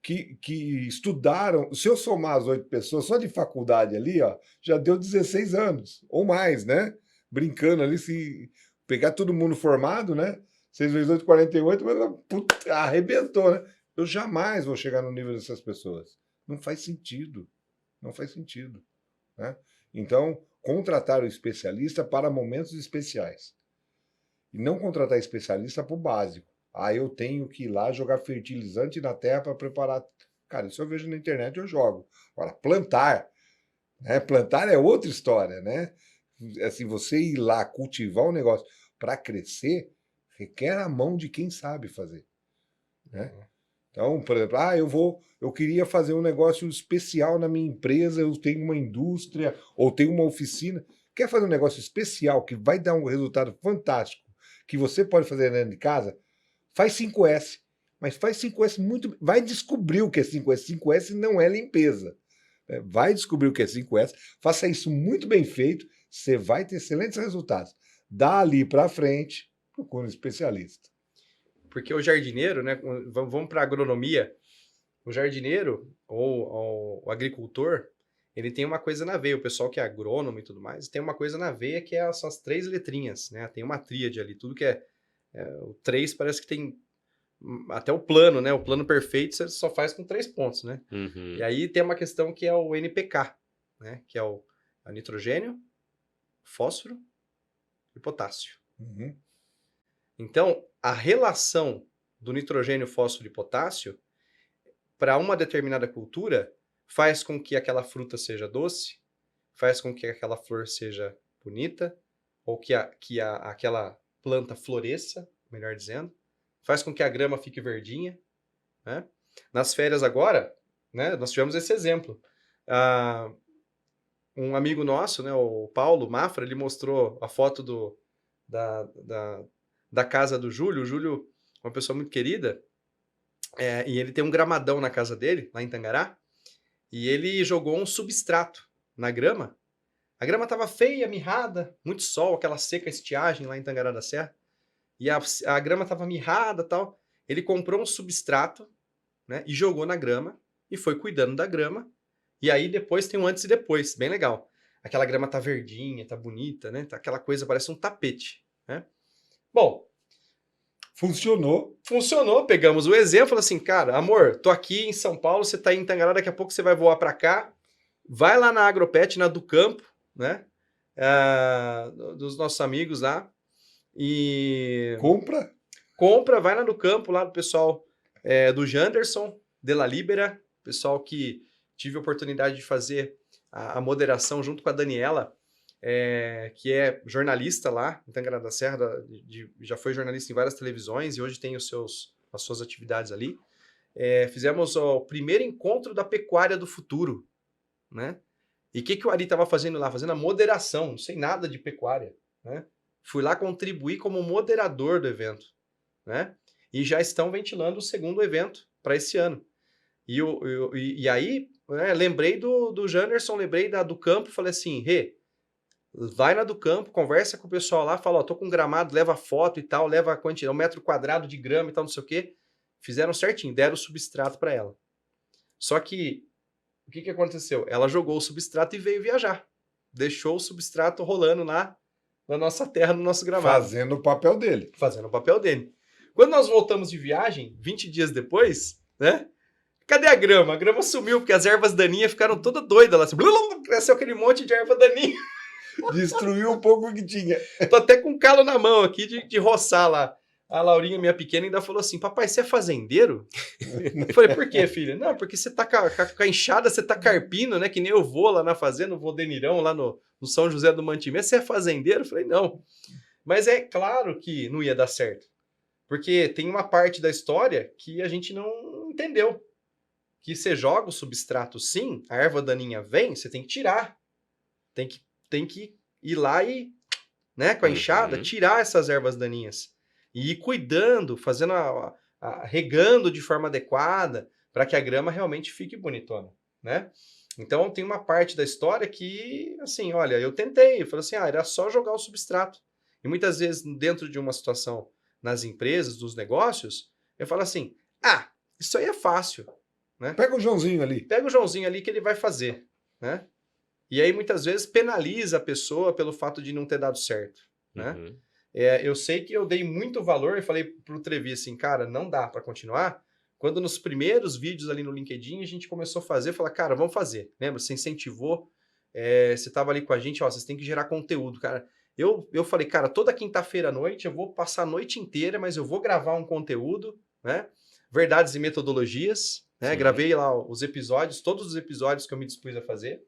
Que estudaram. Se eu somar as 8 pessoas só de faculdade ali, ó, já deu 16 anos, ou mais, né? Brincando ali, se pegar todo mundo formado, né? 6 vezes 8, 48, mas puta, arrebentou, né? Eu jamais vou chegar no nível dessas pessoas. Não faz sentido. Não faz sentido, né? Então, contratar o especialista para momentos especiais. E não contratar especialista para o básico. Ah, eu tenho que ir lá jogar fertilizante na terra para preparar. Cara, isso eu vejo na internet, eu jogo. Agora, plantar, né? Plantar é outra história, né? Assim, você ir lá cultivar um negócio para crescer, requer a mão de quem sabe fazer, né? Então, por exemplo, eu queria fazer um negócio especial na minha empresa, eu tenho uma indústria ou tenho uma oficina. Quer fazer um negócio especial que vai dar um resultado fantástico, que você pode fazer dentro de casa? Faz 5S. Mas faz 5S muito. Vai descobrir o que é 5S. 5S não é limpeza. Vai descobrir o que é 5S. Faça isso muito bem feito. Você vai ter excelentes resultados. Dali para frente, procura um especialista. Porque o jardineiro, né? Vamos para a agronomia. O jardineiro ou o agricultor, ele tem uma coisa na veia. O pessoal que é agrônomo e tudo mais, tem uma coisa na veia que é são as 3 letrinhas, né? Tem uma tríade ali. Tudo que o 3 parece que tem até o plano, né? O plano perfeito você só faz com 3 pontos, né? Uhum. E aí tem uma questão que é o NPK, né? Que é o nitrogênio, fósforo e potássio. Uhum. Então, a relação do nitrogênio, fósforo e potássio para uma determinada cultura faz com que aquela fruta seja doce, faz com que aquela flor seja bonita, ou que aquela planta floresça, melhor dizendo, faz com que a grama fique verdinha, né? Nas férias agora, né, nós tivemos esse exemplo. Um amigo nosso, né, o Paulo Mafra, ele mostrou a foto da casa do Júlio. O Júlio é uma pessoa muito querida, e ele tem um gramadão na casa dele, lá em Tangará, e ele jogou um substrato na grama. A grama estava feia, mirrada, muito sol, aquela seca estiagem lá em Tangará da Serra, e a grama estava mirrada e tal. Ele comprou um substrato, né, e jogou na grama, e foi cuidando da grama, e aí depois tem um antes e depois, bem legal. Aquela grama tá verdinha, tá bonita, né? Tá aquela coisa, parece um tapete, né? Bom, Funcionou. funcionou, pegamos o exemplo, assim, cara, amor, tô aqui em São Paulo, você tá aí em Tangará, daqui a pouco você vai voar para cá, vai lá na Agropet, na do Campo, né? Dos nossos amigos lá, e Compra. vai lá no campo, lá do pessoal do Janderson, de La Libera, pessoal que tive a oportunidade de fazer a moderação junto com a Daniela, que é jornalista lá em Tangará da Serra, já foi jornalista em várias televisões e hoje tem as suas atividades ali. Fizemos o primeiro encontro da pecuária do futuro, né? E o que o Ari estava fazendo lá? Fazendo a moderação, não sei nada de pecuária, né? Fui lá contribuir como moderador do evento, né? E já estão ventilando o segundo evento para esse ano. E aí, né, lembrei do Janderson, lembrei do Campo, falei assim, vai na do Campo, conversa com o pessoal lá, fala, ó, tô com gramado, leva foto e tal, leva a quantidade, 1 metro quadrado de grama e tal, não sei o quê. Fizeram certinho, deram o substrato para ela. Só que, o que aconteceu? Ela jogou o substrato e veio viajar. Deixou o substrato rolando lá na nossa terra, no nosso gramado. Fazendo o papel dele. Fazendo o papel dele. Quando nós voltamos de viagem, 20 dias depois, né? Cadê a grama? A grama sumiu, porque as ervas daninhas ficaram todas doidas lá. Assim, cresceu aquele monte de erva daninha. Destruiu um pouco o que tinha. Tô até com calo na mão aqui de roçar lá. A Laurinha, minha pequena, ainda falou assim, papai, você é fazendeiro? Eu falei, por quê, filha? Não, porque você tá com a enxada, você tá carpindo, né? Que nem eu vou lá na fazenda, o Vodenirão, lá no São José do Mantimento. Você é fazendeiro? Eu falei, não. Mas é claro que não ia dar certo. Porque tem uma parte da história que a gente não entendeu. Que você joga o substrato sim, a erva daninha vem, você tem que tirar. Tem que ir lá e, né, com a enxada, tirar essas ervas daninhas. E ir cuidando, fazendo regando de forma adequada, para que a grama realmente fique bonitona, né? Então tem uma parte da história que, assim, olha, eu tentei, eu falei assim, era só jogar o substrato. E muitas vezes, dentro de uma situação nas empresas, dos negócios, eu falo assim, isso aí é fácil, né? Pega o Joãozinho ali. Pega o Joãozinho ali que ele vai fazer, né? E aí muitas vezes penaliza a pessoa pelo fato de não ter dado certo, né? Eu sei que eu dei muito valor e falei pro Trevi assim, cara, não dá para continuar. Quando nos primeiros vídeos ali no LinkedIn a gente começou a fazer, falar, cara, vamos fazer. Lembra? Você incentivou, você tava ali com a gente, ó, vocês têm que gerar conteúdo, cara. Eu falei, cara, toda quinta-feira à noite eu vou passar a noite inteira, mas eu vou gravar um conteúdo, né? Verdades e metodologias, né? Gravei lá os episódios, todos os episódios que eu me dispus a fazer.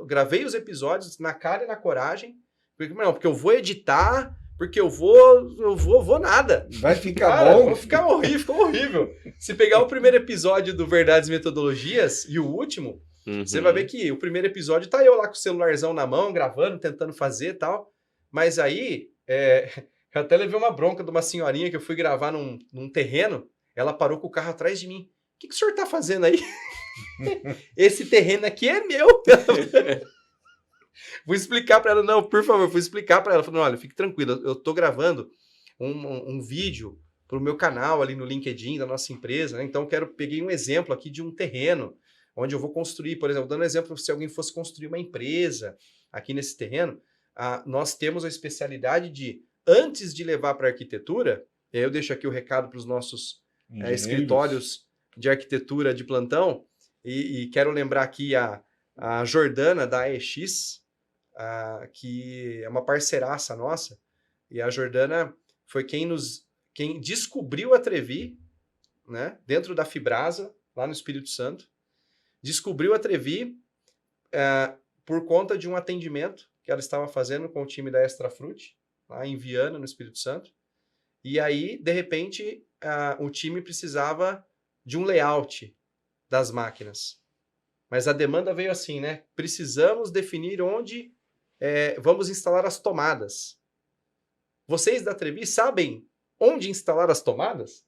Gravei os episódios na cara e na coragem, porque eu vou editar, porque eu vou nada. Vai ficar cara, bom. Vai ficar horrível, ficou horrível. Se pegar o primeiro episódio do Verdades e Metodologias e o último, você vai ver que o primeiro episódio tá eu lá com o celularzão na mão, gravando, tentando fazer e tal. Mas aí, eu até levei uma bronca de uma senhorinha que eu fui gravar num terreno, ela parou com o carro atrás de mim. O que o senhor tá fazendo aí? Esse terreno aqui é meu. Vou explicar para ela, não, por favor, vou explicar para ela. Falei, olha, fique tranquilo, eu tô gravando um vídeo pro meu canal ali no LinkedIn da nossa empresa, né? Então peguei um exemplo aqui de um terreno onde eu vou construir, por exemplo, dando um exemplo, se alguém fosse construir uma empresa aqui nesse terreno, nós temos a especialidade de, antes de levar para arquitetura, eu deixo aqui o recado para os nossos escritórios de arquitetura de plantão, e quero lembrar aqui a Jordana da AEX, que é uma parceiraça nossa, e a Jordana foi quem descobriu a Trevi, né, dentro da Fibrasa, lá no Espírito Santo, descobriu a Trevi por conta de um atendimento que ela estava fazendo com o time da Extra Fruit, lá em Viana, no Espírito Santo, e aí, de repente, o time precisava de um layout das máquinas. Mas a demanda veio assim, né? Precisamos definir onde vamos instalar as tomadas. Vocês da Trevi sabem onde instalar as tomadas?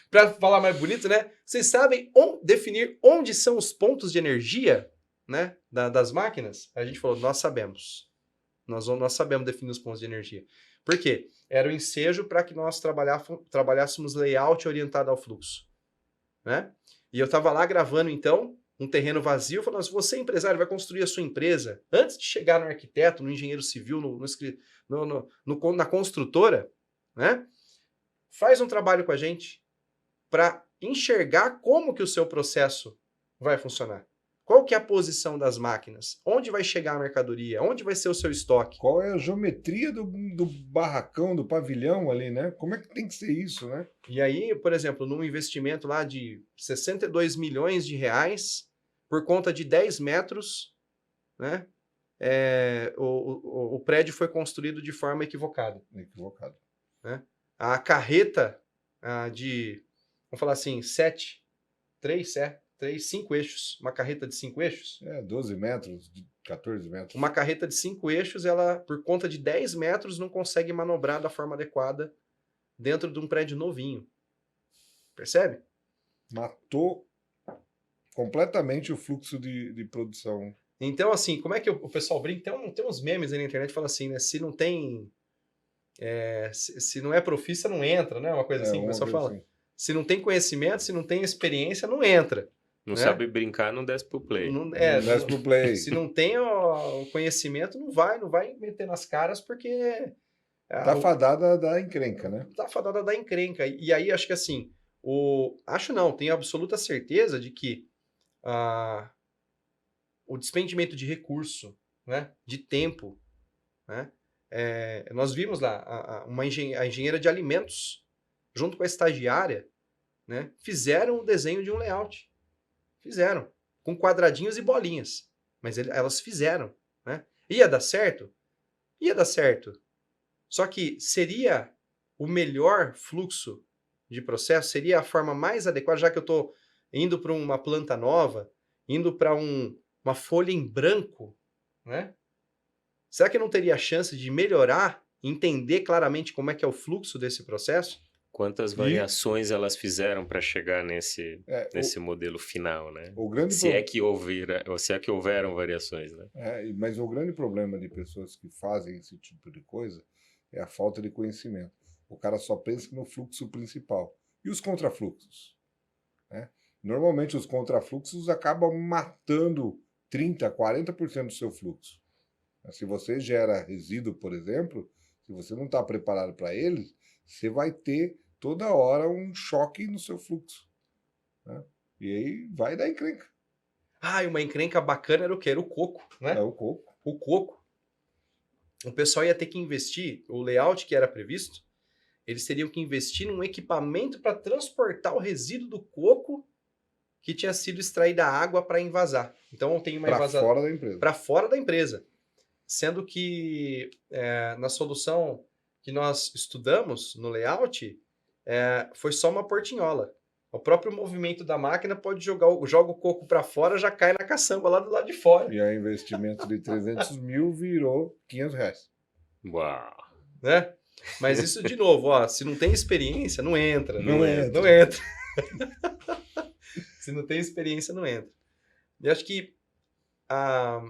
Para falar mais bonito, né? Vocês sabem definir onde são os pontos de energia, né, das máquinas? A gente falou, nós sabemos. Nós sabemos definir os pontos de energia. Por quê? Era o ensejo para que nós trabalhássemos layout orientado ao fluxo, né? E eu estava lá gravando, então, um terreno vazio, falando, se você, empresário, vai construir a sua empresa, antes de chegar no arquiteto, no engenheiro civil, na construtora, né? Faz um trabalho com a gente para enxergar como que o seu processo vai funcionar. Qual que é a posição das máquinas? Onde vai chegar a mercadoria? Onde vai ser o seu estoque? Qual é a geometria do barracão, do pavilhão ali, né? Como é que tem que ser isso, né? E aí, por exemplo, num investimento lá de 62 milhões de reais, por conta de 10 metros, né? O prédio foi construído de forma equivocada. Equivocado. Né? A carreta vamos falar assim, 5 eixos, uma carreta de 5 eixos. 12 metros, 14 metros. Uma carreta de 5 eixos, ela, por conta de 10 metros, não consegue manobrar da forma adequada dentro de um prédio novinho. Percebe? Matou completamente o fluxo de produção. Então, assim, como é que o pessoal brinca? Tem uns memes aí na internet que falam assim, né? Se não tem... se não é profissa, não entra, né? Uma coisa assim que o pessoal fala. Assim. Se não tem conhecimento, se não tem experiência, não entra. Não né? sabe brincar, não desce pro play. Não desce pro play. Se não tem o conhecimento, não vai meter nas caras, porque... Tá fadada da encrenca, né? Tá fadada da encrenca. E aí, acho que assim, tenho absoluta certeza de que o despendimento de recurso, né, de tempo, né, nós vimos lá a engenheira de alimentos, junto com a estagiária, né, fizeram o desenho de um layout. Fizeram, com quadradinhos e bolinhas. Mas elas fizeram. Né? Ia dar certo? Ia dar certo. Só que seria o melhor fluxo de processo? Seria a forma mais adequada, já que eu estou indo para uma planta nova, indo para uma folha em branco, né? Será que não teria chance de melhorar, entender claramente como é que é o fluxo desse processo? Quantas variações elas fizeram para chegar nesse modelo final, né? Se é que houveram variações, né? Mas o grande problema de pessoas que fazem esse tipo de coisa é a falta de conhecimento. O cara só pensa no fluxo principal. E os contrafluxos? Né? Normalmente os contrafluxos acabam matando 30%, 40% do seu fluxo. Se você gera resíduo, por exemplo, se você não está preparado para eles, você vai ter toda hora um choque no seu fluxo. Né? E aí vai dar encrenca. E uma encrenca bacana era o quê? Era o coco, né? O coco. O coco. O pessoal ia ter que investir, o layout que era previsto, eles teriam que investir num equipamento para transportar o resíduo do coco que tinha sido extraído da água para invasar. Então tem uma invasão fora da empresa. Para fora da empresa. Sendo que na solução que nós estudamos no layout, foi só uma portinhola. O próprio movimento da máquina joga o coco para fora, já cai na caçamba lá do lado de fora. E o investimento de 300 mil virou 500 reais. Uau! Né? Mas isso, de novo, se não tem experiência, não entra. Não entra. Se não tem experiência, não entra. E acho que para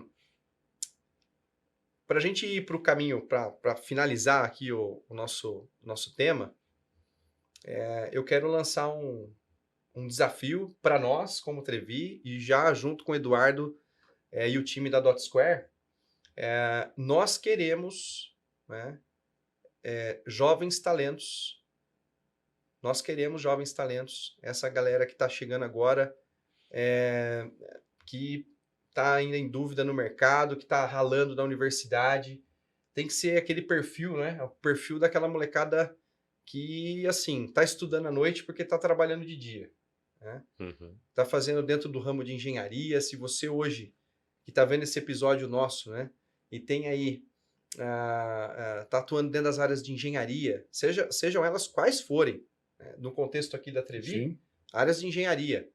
a gente ir para o caminho, para finalizar aqui o nosso tema, eu quero lançar um desafio para nós, como Trevi, e já junto com o Eduardo e o time da Dot Square, nós queremos, né, jovens talentos. Nós queremos jovens talentos. Essa galera que está chegando agora, que está ainda em dúvida no mercado, que está ralando na universidade, tem que ser aquele perfil, né? O perfil daquela molecada que, assim, está estudando à noite porque está trabalhando de dia. Né? Está fazendo dentro do ramo de engenharia. Se você hoje, que está vendo esse episódio nosso, né? E tem aí, está atuando dentro das áreas de engenharia, sejam elas quais forem, né? No contexto aqui da Trevi, Sim. Áreas de engenharia,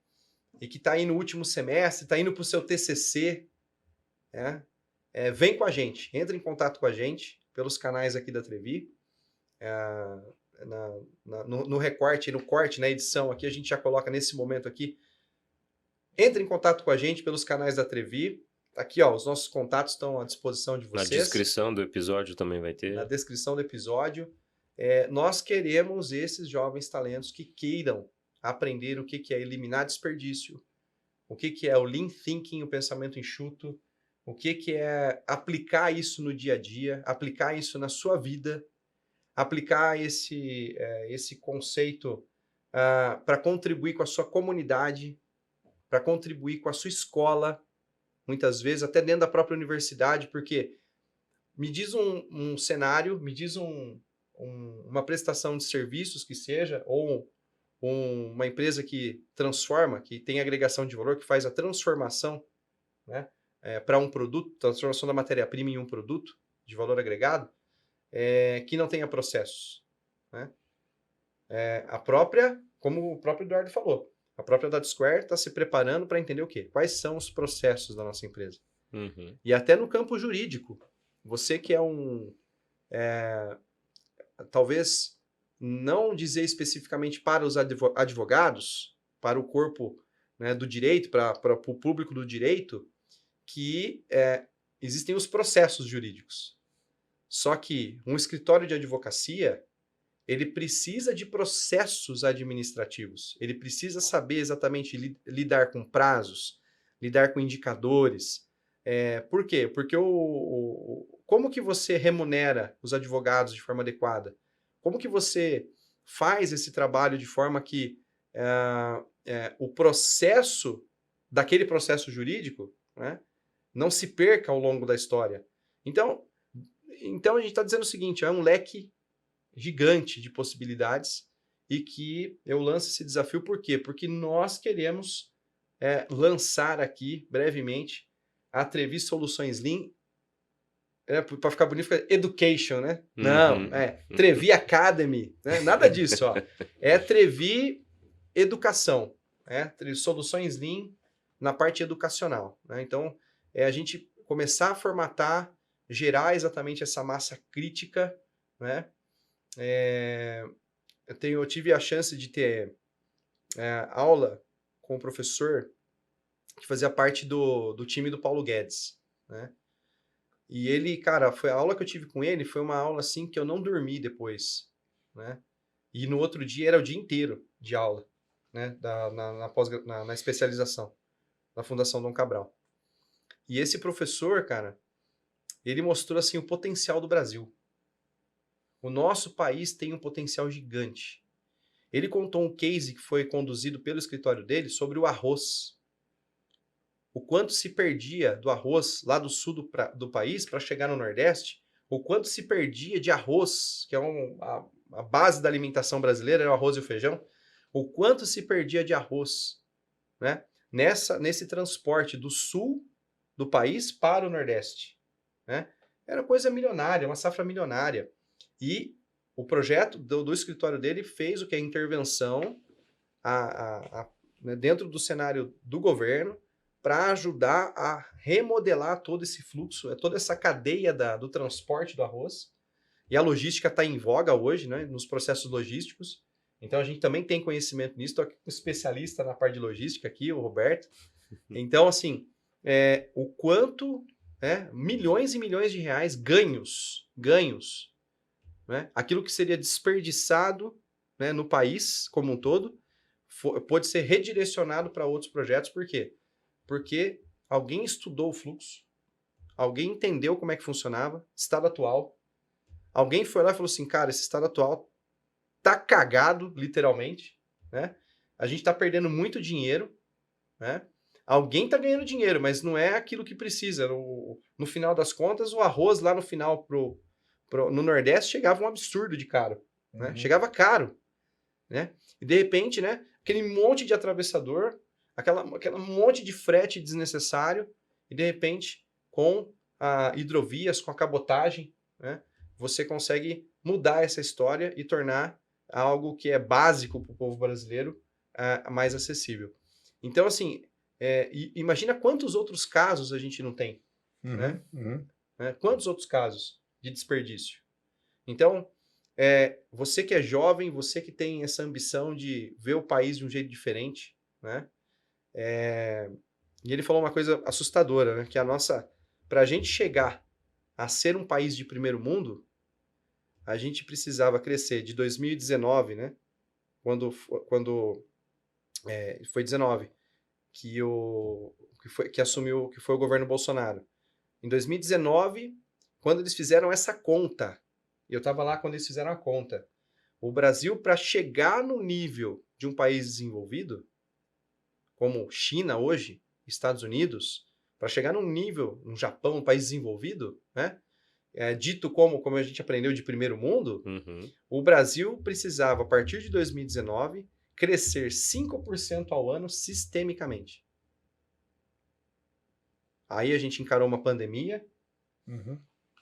e que está aí no último semestre, está indo para o seu TCC, né? Vem com a gente, entra em contato com a gente, pelos canais aqui da Trevi. No recorte, no corte, na edição aqui, a gente já coloca nesse momento aqui. Entre em contato com a gente pelos canais da Trevi. Aqui, ó, os nossos contatos estão à disposição de vocês. Na descrição do episódio também vai ter. Na descrição do episódio. Nós queremos esses jovens talentos que queiram aprender o que é eliminar desperdício, o que é o Lean Thinking, o pensamento enxuto, o que é aplicar isso no dia a dia, aplicar isso na sua vida, aplicar esse conceito para contribuir com a sua comunidade, para contribuir com a sua escola, muitas vezes até dentro da própria universidade, porque me diz um cenário, me diz uma prestação de serviços que seja, ou uma empresa que transforma, que tem agregação de valor, que faz a transformação, né, para um produto, transformação da matéria-prima em um produto de valor agregado, que não tenha processos. Né? Como o próprio Eduardo falou, a própria Data Square está se preparando para entender o quê? Quais são os processos da nossa empresa. Uhum. E até no campo jurídico, você que é talvez não dizer especificamente para os advogados, para o corpo, né, do direito, para o público do direito, que existem os processos jurídicos. Só que um escritório de advocacia, ele precisa de processos administrativos. Ele precisa saber exatamente lidar com prazos, lidar com indicadores. Por quê? Porque como que você remunera os advogados de forma adequada? Como que você faz esse trabalho de forma que o processo daquele processo jurídico, né, não se perca ao longo da história? Então a gente está dizendo o seguinte, é um leque gigante de possibilidades e que eu lanço esse desafio por quê? Porque nós queremos lançar aqui, brevemente, a Trevi Soluções Lean, para ficar bonito, fica Education, né? Uhum. Não, Trevi Academy, né? Nada disso, ó. É Trevi Educação, Soluções Lean na parte educacional, né? Então, a gente começar a formatar, gerar exatamente essa massa crítica, né? Eu tive a chance de ter aula com um professor que fazia parte do time do Paulo Guedes, né? E ele, cara, a aula que eu tive com ele foi uma aula assim que eu não dormi depois, né? E no outro dia era o dia inteiro de aula, né? Na especialização, na Fundação Dom Cabral. E esse professor, cara, ele mostrou assim o potencial do Brasil. O nosso país tem um potencial gigante. Ele contou um case que foi conduzido pelo escritório dele sobre o arroz. O quanto se perdia do arroz lá do sul do país para chegar no Nordeste, o quanto se perdia de arroz, que é a base da alimentação brasileira, é o arroz e o feijão, o quanto se perdia de arroz, né, nesse transporte do sul do país para o Nordeste. Né? Era coisa milionária, uma safra milionária. E o projeto do escritório dele fez o que? A intervenção né, dentro do cenário do governo, para ajudar a remodelar todo esse fluxo, toda essa cadeia do transporte do arroz. E a logística está em voga hoje, né, nos processos logísticos. Então, a gente também tem conhecimento nisso. Estou aqui com um especialista na parte de logística aqui, o Roberto. Então, assim, o quanto, milhões e milhões de reais ganhos, né, aquilo que seria desperdiçado, né, no país como um todo, pode ser redirecionado para outros projetos. Por quê? Porque alguém estudou o fluxo, alguém entendeu como é que funcionava, estado atual, alguém foi lá e falou assim, cara, esse estado atual tá cagado, literalmente, né? A gente tá perdendo muito dinheiro, né? Alguém tá ganhando dinheiro, mas não é aquilo que precisa. No final das contas, o arroz lá no final no Nordeste chegava um absurdo de caro, né? Chegava caro, né? E de repente, né, aquele monte de atravessador, aquela monte de frete desnecessário, e de repente, com a hidrovias, com a cabotagem, né, você consegue mudar essa história e tornar algo que é básico para o povo brasileiro mais acessível. Então, assim, imagina quantos outros casos a gente não tem, né? Quantos outros casos? de desperdício. Então, você que é jovem, você que tem essa ambição de ver o país de um jeito diferente, né? E ele falou uma coisa assustadora, né? Que para a gente chegar a ser um país de primeiro mundo, a gente precisava crescer de 2019, né? Quando foi 19 que foi o governo Bolsonaro. Em 2019, quando eles fizeram essa conta, e eu estava lá quando eles fizeram a conta, o Brasil, para chegar no nível de um país desenvolvido, como China hoje, Estados Unidos, para chegar num nível, um Japão, um país desenvolvido, né? Dito como a gente aprendeu de primeiro mundo, o Brasil precisava, a partir de 2019, crescer 5% ao ano sistemicamente. Aí a gente encarou uma pandemia,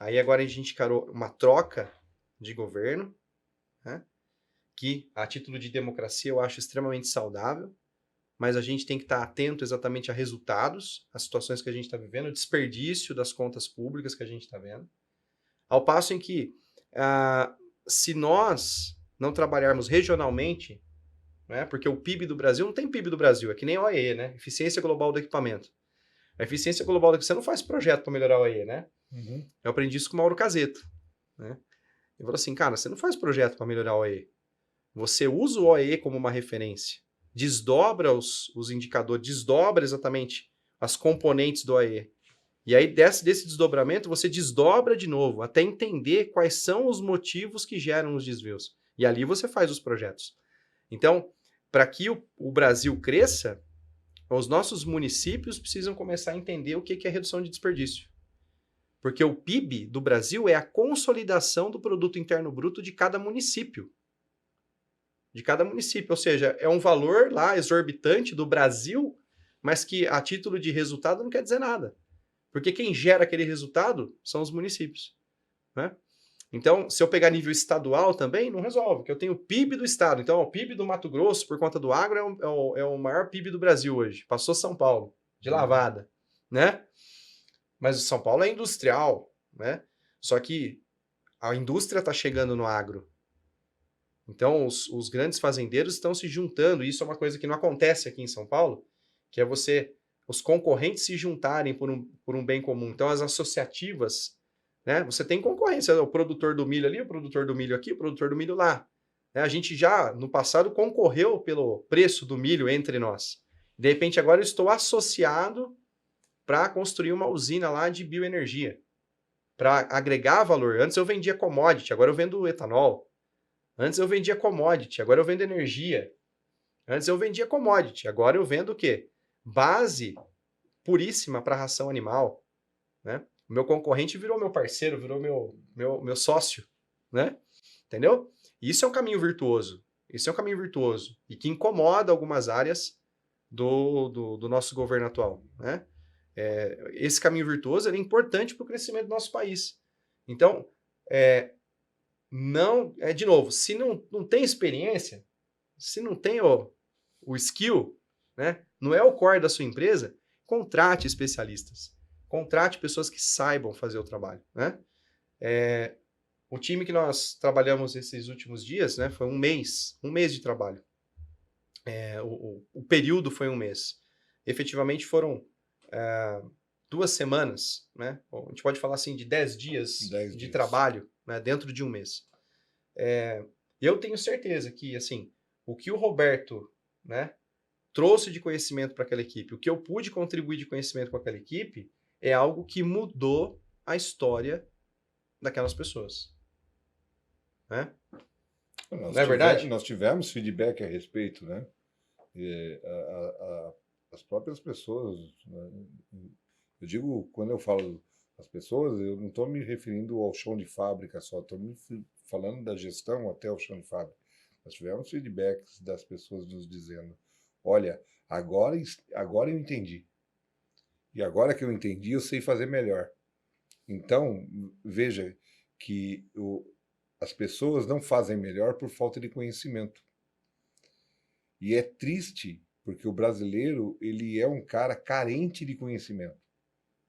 aí agora a gente encarou uma troca de governo, né? Que, a título de democracia, eu acho extremamente saudável, mas a gente tem que estar atento exatamente a resultados, as situações que a gente está vivendo, o desperdício das contas públicas que a gente está vendo. Ao passo em que, se nós não trabalharmos regionalmente, né, porque o PIB do Brasil não tem PIB do Brasil, é que nem a OEE, né? Eficiência Global do Equipamento. A eficiência global do equipamento, você não faz projeto para melhorar a OEE, né? Eu aprendi isso com o Mauro Caseto, né? Ele falou assim, cara, você não faz projeto para melhorar a OEE. Você usa o OEE como uma referência, desdobra os indicadores, desdobra exatamente as componentes do OEE. E aí, desse desdobramento, você desdobra de novo, até entender quais são os motivos que geram os desvios. E ali você faz os projetos. Então, para que o Brasil cresça, os nossos municípios precisam começar a entender o que é redução de desperdício. Porque o PIB do Brasil é a consolidação do produto interno bruto de cada município. De cada município. Ou seja, é um valor lá exorbitante do Brasil, mas que a título de resultado não quer dizer nada. Porque quem gera aquele resultado são os municípios, né? Então, se eu pegar nível estadual também, não resolve, porque eu tenho o PIB do estado. Então, o PIB do Mato Grosso, por conta do agro, é o maior PIB do Brasil hoje. Passou São Paulo, de lavada, né? Mas o São Paulo é industrial, né? Só que a indústria está chegando no agro. Então, os grandes fazendeiros estão se juntando, e isso é uma coisa que não acontece aqui em São Paulo, que é os concorrentes se juntarem por um bem comum. Então, as associativas, né? Você tem concorrência, o produtor do milho ali, o produtor do milho aqui, o produtor do milho lá. Né? A gente já, no passado, concorreu pelo preço do milho entre nós. De repente, agora eu estou associado para construir uma usina lá de bioenergia, para agregar valor. Antes eu vendia commodity, agora eu vendo etanol. Antes eu vendia commodity, agora eu vendo energia. Antes eu vendia commodity, agora eu vendo o quê? Base puríssima para ração animal, né? O meu concorrente virou meu parceiro, virou meu sócio, né? Entendeu? Isso é um caminho virtuoso. Isso é um caminho virtuoso e que incomoda algumas áreas do nosso governo atual, né? Esse caminho virtuoso é importante para o crescimento do nosso país. Então, de novo, se não tem experiência, se não tem o skill, né? Não é o core da sua empresa, contrate especialistas. Contrate pessoas que saibam fazer o trabalho, né? O time que nós trabalhamos esses últimos dias, né, foi um mês de trabalho. O período foi um mês. Efetivamente foram 2 semanas, né? A gente pode falar assim de 10 dias de trabalho, né, dentro de um mês. Eu tenho certeza que, assim, o que o Roberto, né, trouxe de conhecimento para aquela equipe, o que eu pude contribuir de conhecimento com aquela equipe, é algo que mudou a história daquelas pessoas. Né? Não é verdade? Nós tivemos feedback a respeito, né? As próprias pessoas, né? Eu digo, quando eu falo as pessoas, eu não estou me referindo ao chão de fábrica só, estou me falando da gestão até o chão de fábrica. Nós tivemos feedbacks das pessoas nos dizendo, olha, agora eu entendi. E agora que eu entendi, eu sei fazer melhor. Então, veja que as pessoas não fazem melhor por falta de conhecimento. E é triste, porque o brasileiro, ele é um cara carente de conhecimento,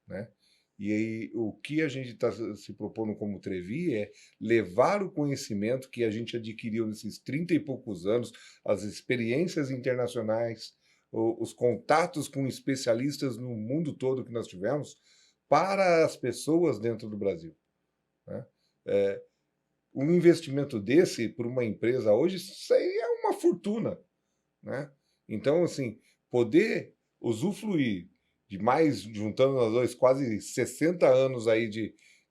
né? E aí, o que a gente está se propondo como Trevi é levar o conhecimento que a gente adquiriu nesses 30 e poucos anos, as experiências internacionais, os contatos com especialistas no mundo todo que nós tivemos, para as pessoas dentro do Brasil, né? Um investimento desse por uma empresa hoje, isso aí é uma fortuna, né? Então, assim, poder usufruir de mais, juntando nós dois, quase 60 anos aí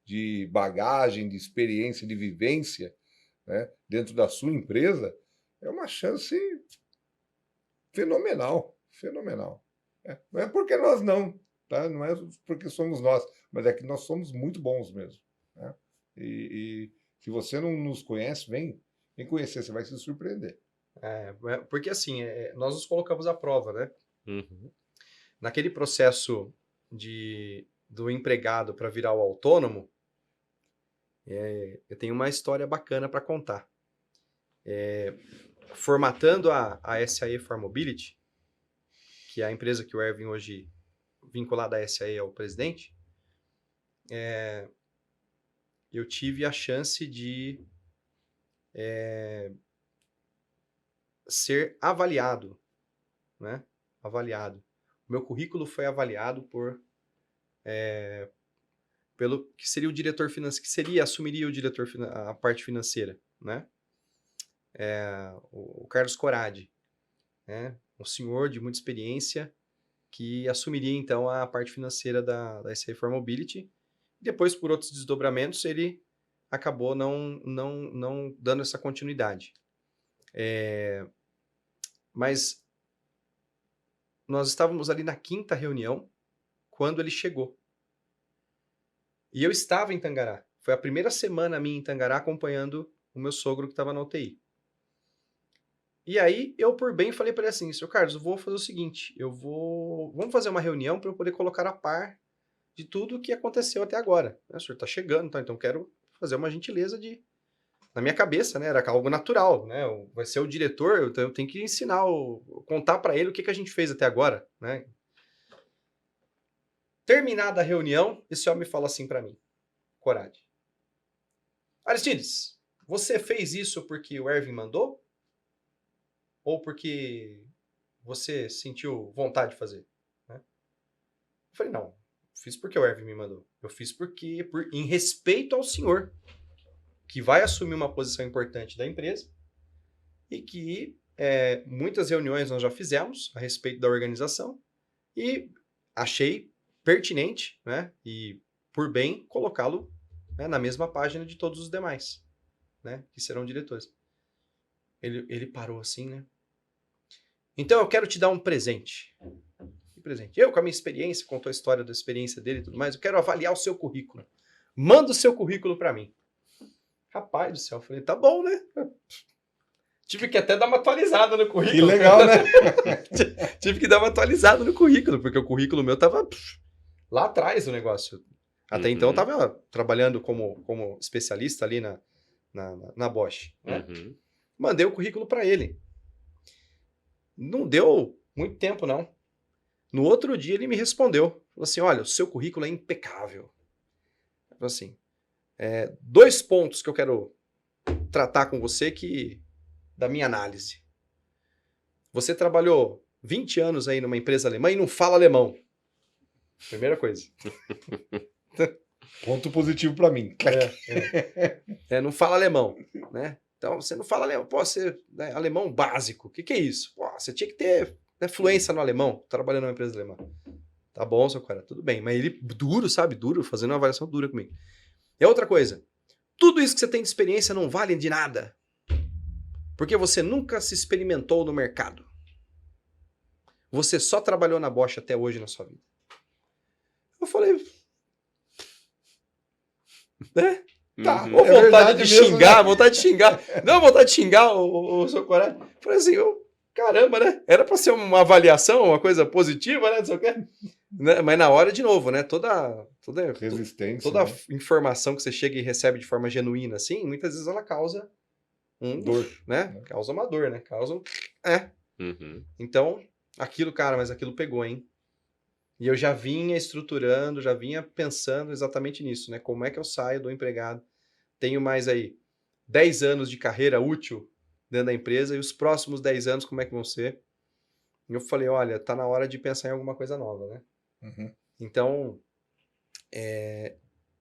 de bagagem, de experiência, de vivência, né, dentro da sua empresa, é uma chance fenomenal, fenomenal. Não é porque nós não, tá? Não é porque somos nós, mas é que nós somos muito bons mesmo, né? E se você não nos conhece, vem conhecer, você vai se surpreender. Porque assim, nós nos colocamos à prova, né? Uhum. Naquele processo do empregado para virar o autônomo, eu tenho uma história bacana para contar. Formatando a SAE for Mobility, que é a empresa que o Erwin hoje, vinculada à SAE, é o presidente, eu tive a chance de ser avaliado, né? Avaliado. O meu currículo foi avaliado pelo que seria o diretor financeiro, assumiria a parte financeira, né? O Carlos Coradi, né? Um senhor de muita experiência que assumiria então a parte financeira da SA for Mobility. Depois, por outros desdobramentos, ele acabou não dando essa continuidade. Mas nós estávamos ali na 5ª reunião quando ele chegou. E eu estava em Tangará. Foi a primeira semana minha em Tangará acompanhando o meu sogro que estava na UTI. E aí, eu por bem falei para ele assim, seu Carlos, eu vou fazer o seguinte, vamos fazer uma reunião para eu poder colocar a par de tudo o que aconteceu até agora. O senhor está chegando, tá? Então quero fazer uma gentileza na minha cabeça, né? Era algo natural, né? Vai ser o diretor, eu tenho que ensinar, contar para ele o que a gente fez até agora, né? Terminada a reunião, esse homem fala assim para mim, Corade. Aristides, você fez isso porque o Erwin mandou? Ou porque você sentiu vontade de fazer? Né? Eu falei, não, fiz porque o Erwin me mandou. Eu fiz em respeito ao senhor, que vai assumir uma posição importante da empresa e que muitas reuniões nós já fizemos a respeito da organização e achei pertinente, né, e por bem colocá-lo, né, na mesma página de todos os demais, né, que serão diretores. Ele parou assim, né? Então eu quero te dar um presente. Que presente? Eu, com a minha experiência, contou a história da experiência dele e tudo mais, eu quero avaliar o seu currículo. Manda o seu currículo para mim. Rapaz do céu, eu falei, tá bom, né? Tive que até dar uma atualizada no currículo. Que legal, né? Tive que dar uma atualizada no currículo, porque o currículo meu tava lá atrás o negócio. Até então eu tava trabalhando como especialista ali na Bosch. Né? Mandei o currículo para ele. Não deu muito tempo, não. No outro dia ele me respondeu. Falou assim, olha, o seu currículo é impecável. Falou assim, 2 pontos que eu quero tratar com você da minha análise. Você trabalhou 20 anos aí numa empresa alemã e não fala alemão. Primeira coisa. Ponto positivo para mim. Não fala alemão, né? Então, você não fala alemão. Pô, você é alemão básico. O que é isso? Pô, você tinha que ter fluência no alemão, trabalhando numa empresa alemã. Tá bom, seu cara, tudo bem. Mas ele, duro, sabe? Duro, fazendo uma avaliação dura comigo. E outra coisa, tudo isso que você tem de experiência não vale de nada. Porque você nunca se experimentou no mercado. Você só trabalhou na Bosch até hoje na sua vida. Eu falei... Tá, ou vontade de xingar, mesmo, né? Vontade de xingar. Não, vontade de xingar o seu coragem. Falei assim, caramba, né? Era pra ser uma avaliação, uma coisa positiva, né? Não sei o quê. Né? Mas na hora, de novo, né? Toda resistência, toda né? Informação que você chega e recebe de forma genuína, assim, muitas vezes ela causa dor, né? Causa uma dor, né? Então, aquilo, cara, mas aquilo pegou, hein? E eu já vinha estruturando, já vinha pensando exatamente nisso, né? Como é que eu saio do empregado? Tenho mais aí 10 anos de carreira útil dentro da empresa e os próximos 10 anos como é que vão ser? E eu falei, olha, tá na hora de pensar em alguma coisa nova, né? Uhum. Então,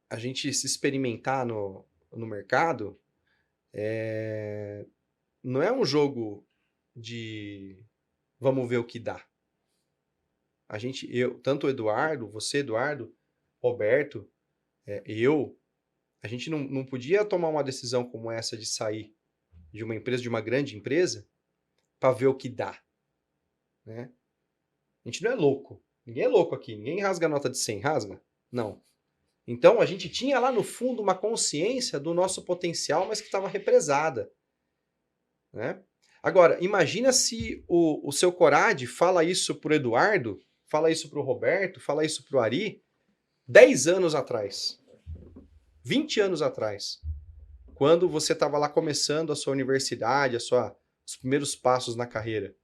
a gente se experimentar no mercado não é um jogo de vamos ver o que dá. Tanto o Eduardo, você, Eduardo, Roberto, a gente não podia tomar uma decisão como essa de sair de uma empresa, de uma grande empresa, para ver o que dá, né? A gente não é louco. Ninguém é louco aqui. Ninguém rasga a nota de 100, rasga? Não. Então, a gente tinha lá no fundo uma consciência do nosso potencial, mas que estava represada, né? Agora, imagina se o seu Corade fala isso pro Eduardo, fala isso pro Roberto, fala isso pro Ari, 10 anos atrás, 20 anos atrás, quando você estava lá começando a sua universidade, os primeiros passos na carreira.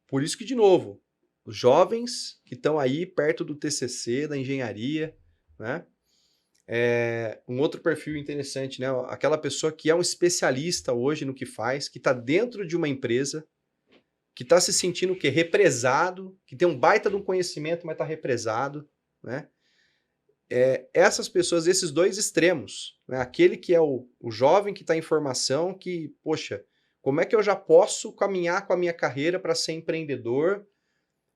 Por isso que, de novo, os jovens que estão aí perto do TCC, da engenharia, né? Um outro perfil interessante, né? Aquela pessoa que é um especialista hoje no que faz, que está dentro de uma empresa, que está se sentindo o quê? Represado, que tem um baita de um conhecimento, mas está represado, né? Essas pessoas, esses dois extremos, né? Aquele que é o jovem que está em formação, que, poxa, como é que eu já posso caminhar com a minha carreira para ser empreendedor,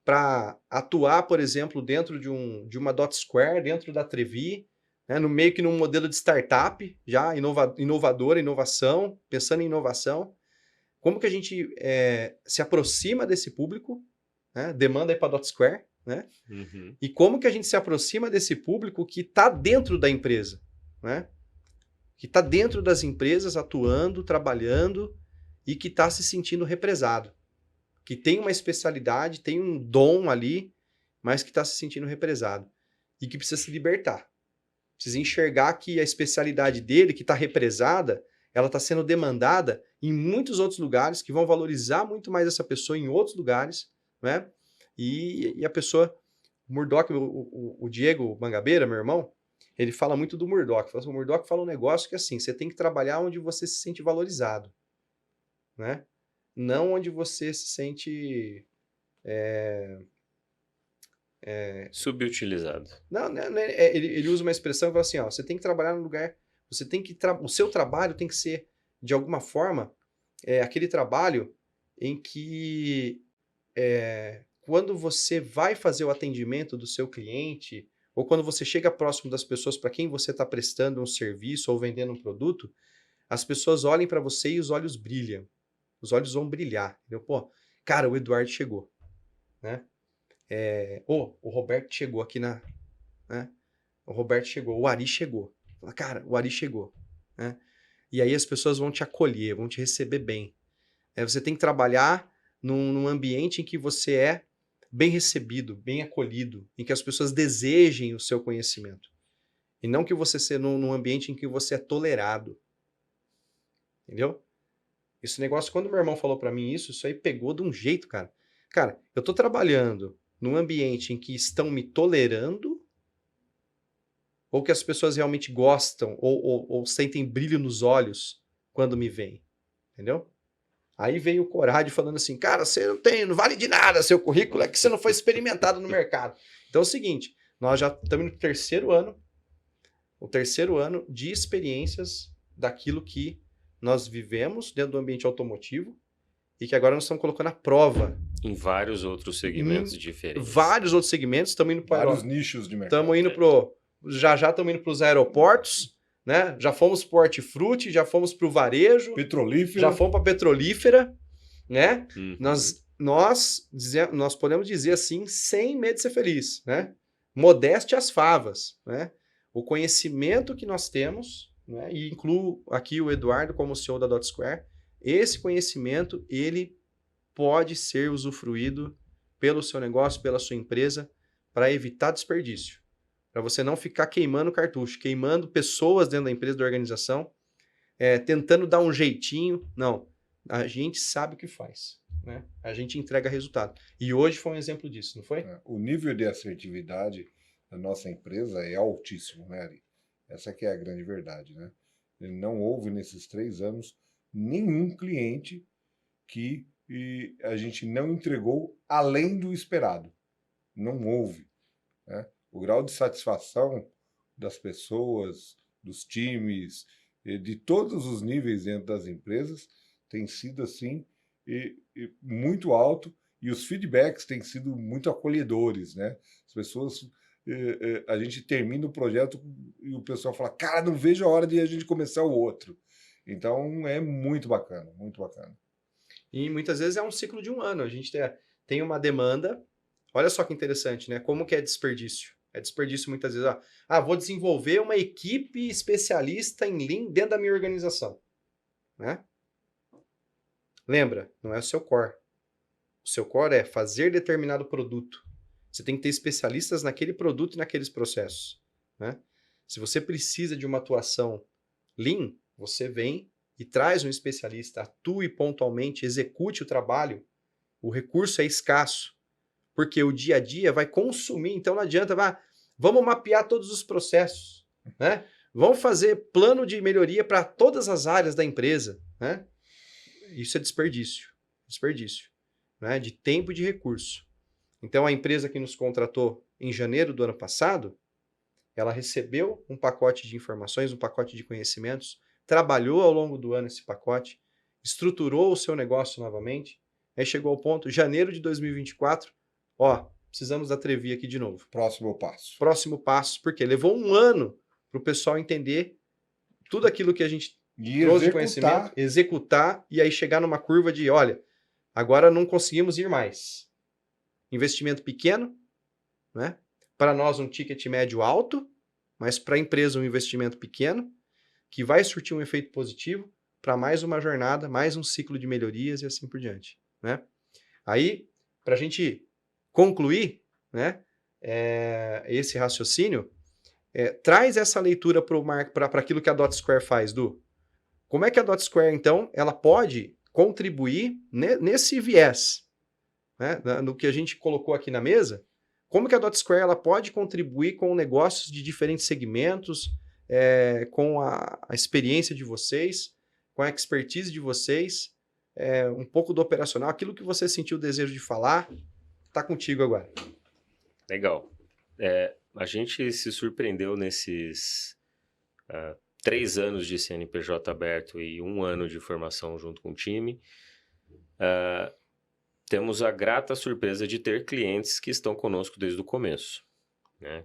para atuar, por exemplo, dentro de uma Dot Square, dentro da Trevi, né, no meio que num modelo de startup, já inovadora, inovação, pensando em inovação. Como que a gente se aproxima desse público, né, demanda aí para Dot Square, né? Uhum. E como que a gente se aproxima desse público que está dentro da empresa, né? Que está dentro das empresas, atuando, trabalhando e que está se sentindo represado. Que tem uma especialidade, tem um dom ali, mas que está se sentindo represado. E que precisa se libertar. Precisa enxergar que a especialidade dele, que está represada, ela está sendo demandada em muitos outros lugares, que vão valorizar muito mais essa pessoa em outros lugares, né? E a pessoa, o Murdoch, o Diego Mangabeira, meu irmão, ele fala muito do Murdoch. O Murdoch fala um negócio que assim, você tem que trabalhar onde você se sente valorizado, né? Não onde você se sente Subutilizado. Não, ele usa uma expressão que fala assim, ó, você tem que trabalhar no lugar, você tem que o seu trabalho tem que ser de alguma forma aquele trabalho em que quando você vai fazer o atendimento do seu cliente ou quando você chega próximo das pessoas para quem você está prestando um serviço ou vendendo um produto, as pessoas olhem para você e os olhos brilham, os olhos vão brilhar, entendeu? Pô, cara, o Eduardo chegou, né? O Roberto chegou aqui né? O Roberto chegou, o Ari chegou. Cara, o Ari chegou, né? E aí as pessoas vão te acolher, vão te receber bem. Você tem que trabalhar num ambiente em que você é bem recebido, bem acolhido, em que as pessoas desejem o seu conhecimento. E não que você seja num ambiente em que você é tolerado. Entendeu? Esse negócio, quando meu irmão falou pra mim isso aí pegou de um jeito, cara. Cara, eu tô trabalhando num ambiente em que estão me tolerando ou que as pessoas realmente gostam ou sentem brilho nos olhos quando me veem, entendeu? Aí veio o Corade falando assim, cara, você não vale de nada seu currículo, é que você não foi experimentado no mercado. Então é o seguinte, nós já estamos no o terceiro ano de experiências daquilo que nós vivemos dentro do ambiente automotivo e que agora nós estamos colocando à prova. Em vários outros segmentos diferentes. Vários outros segmentos, estamos indo para vários nichos de mercado. Estamos indo já estamos indo para os aeroportos, né? Já fomos para o hortifruti, já fomos para o varejo, petrolífera, já fomos para a petrolífera, né? Uhum. Nós podemos dizer assim, sem medo de ser feliz, né? Modéstia às favas, né? O conhecimento que nós temos, né? E incluo aqui o Eduardo como CEO da Dot Square, esse conhecimento, ele pode ser usufruído pelo seu negócio, pela sua empresa, para evitar desperdício. Para você não ficar queimando cartucho, queimando pessoas dentro da empresa, da organização, tentando dar um jeitinho. Não. a gente sabe o que faz, né? A gente entrega resultado. E hoje foi um exemplo disso, não foi? O nível de assertividade da nossa empresa é altíssimo, né, Ari? Essa que é a grande verdade, né? Não houve nesses 3 anos nenhum cliente que a gente não entregou além do esperado. Não houve, né? O grau de satisfação das pessoas, dos times, de todos os níveis dentro das empresas tem sido assim muito alto, e os feedbacks têm sido muito acolhedores, né? As pessoas, a gente termina o projeto e o pessoal fala, cara, não vejo a hora de a gente começar o outro. Então é muito bacana, muito bacana. E muitas vezes é um ciclo de um ano. A gente tem uma demanda. Olha só que interessante, né? Como que é desperdício? É desperdício muitas vezes. Vou desenvolver uma equipe especialista em Lean dentro da minha organização, né? Lembra, não é o seu core. O seu core é fazer determinado produto. Você tem que ter especialistas naquele produto e naqueles processos, né? Se você precisa de uma atuação Lean, você vem e traz um especialista, atue pontualmente, execute o trabalho. O recurso é escasso, porque o dia a dia vai consumir, então não adianta, vamos mapear todos os processos, né? Vamos fazer plano de melhoria para todas as áreas da empresa, né? Isso é desperdício, né? De tempo e de recurso. Então a empresa que nos contratou em janeiro do ano passado, ela recebeu um pacote de informações, um pacote de conhecimentos, trabalhou ao longo do ano esse pacote, estruturou o seu negócio novamente, aí chegou ao ponto, janeiro de 2024, precisamos da Trevi aqui de novo. Próximo passo. Próximo passo, porque levou um ano para o pessoal entender tudo aquilo que a gente trouxe de conhecimento, executar, e aí chegar numa curva de, olha, agora não conseguimos ir mais. Investimento pequeno, né? Para nós um ticket médio alto, mas para a empresa um investimento pequeno, que vai surtir um efeito positivo para mais uma jornada, mais um ciclo de melhorias e assim por diante, né? Aí, para a gente concluir, né, esse raciocínio, traz essa leitura para aquilo que a DotSquare faz, Du. Como é que a DotSquare, então, ela pode contribuir nesse viés, né, no que a gente colocou aqui na mesa? Como que a DotSquare ela pode contribuir com negócios de diferentes segmentos, com a experiência de vocês, com a expertise de vocês, um pouco do operacional, aquilo que você sentiu o desejo de falar, está contigo agora. Legal. A gente se surpreendeu nesses 3 anos de CNPJ aberto e 1 ano de formação junto com o time. Temos a grata surpresa de ter clientes que estão conosco desde o começo, né?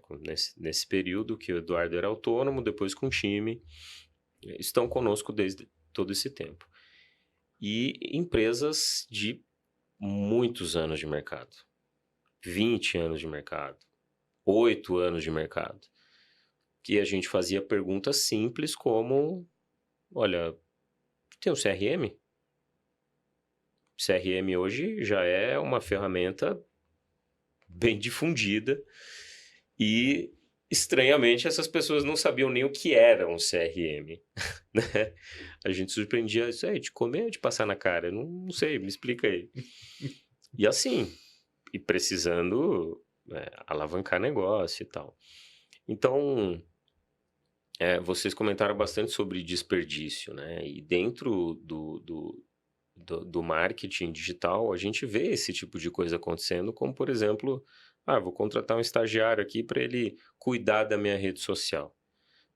Nesse período que o Eduardo era autônomo, depois com o time, estão conosco desde todo esse tempo. E empresas de muitos anos de mercado, 20 anos de mercado, 8 anos de mercado, que a gente fazia perguntas simples como, olha, tem um CRM? CRM hoje já é uma ferramenta bem difundida e, estranhamente, essas pessoas não sabiam nem o que era um CRM, né? A gente surpreendia isso aí, de comer ou de passar na cara? Não sei, me explica aí. E assim, e precisando alavancar negócio e tal. Então, vocês comentaram bastante sobre desperdício, né? E dentro do marketing digital, a gente vê esse tipo de coisa acontecendo, como, por exemplo, vou contratar um estagiário aqui para ele cuidar da minha rede social,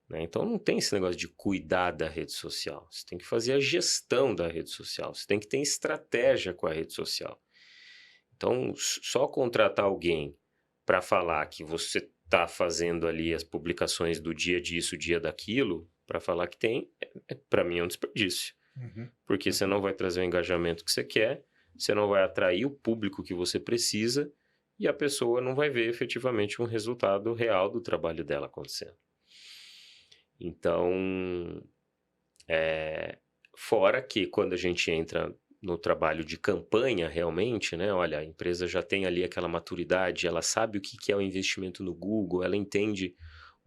né? Então, não tem esse negócio de cuidar da rede social. Você tem que fazer a gestão da rede social. Você tem que ter estratégia com a rede social. Então, só contratar alguém para falar que você está fazendo ali as publicações do dia disso, dia daquilo, para falar que tem, para mim é um desperdício. Porque você não vai trazer o engajamento que você quer, você não vai atrair o público que você precisa e a pessoa não vai ver efetivamente um resultado real do trabalho dela acontecendo. Então, fora que quando a gente entra no trabalho de campanha realmente, né? Olha, a empresa já tem ali aquela maturidade, ela sabe o que é o investimento no Google, ela entende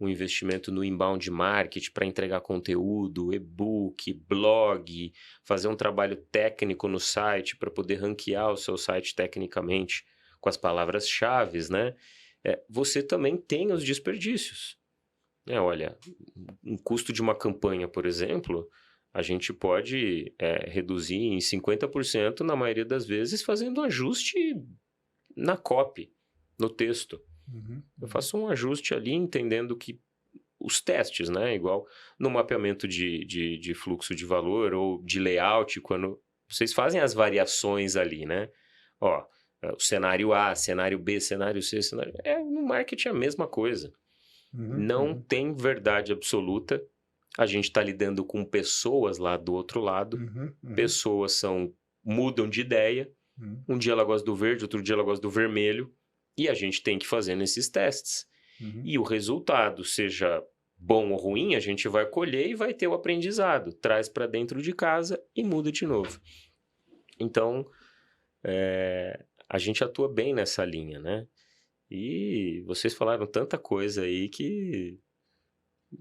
um investimento no inbound marketing para entregar conteúdo, e-book, blog, fazer um trabalho técnico no site para poder ranquear o seu site tecnicamente com as palavras-chave, né? Você também tem os desperdícios. Olha, um custo de uma campanha, por exemplo, a gente pode reduzir em 50% na maioria das vezes fazendo um ajuste na copy, no texto. Eu faço um ajuste ali entendendo que os testes, né? Igual no mapeamento de fluxo de valor ou de layout, quando vocês fazem as variações ali, né? Ó, o cenário A, cenário B, cenário C, cenário... no marketing é a mesma coisa. Não tem verdade absoluta. A gente está lidando com pessoas lá do outro lado. Pessoas mudam de ideia. Um dia ela gosta do verde, outro dia ela gosta do vermelho. E a gente tem que fazer nesses testes. E o resultado, seja bom ou ruim, a gente vai colher e vai ter o aprendizado. Traz para dentro de casa e muda de novo. Então, a gente atua bem nessa linha, né? E vocês falaram tanta coisa aí que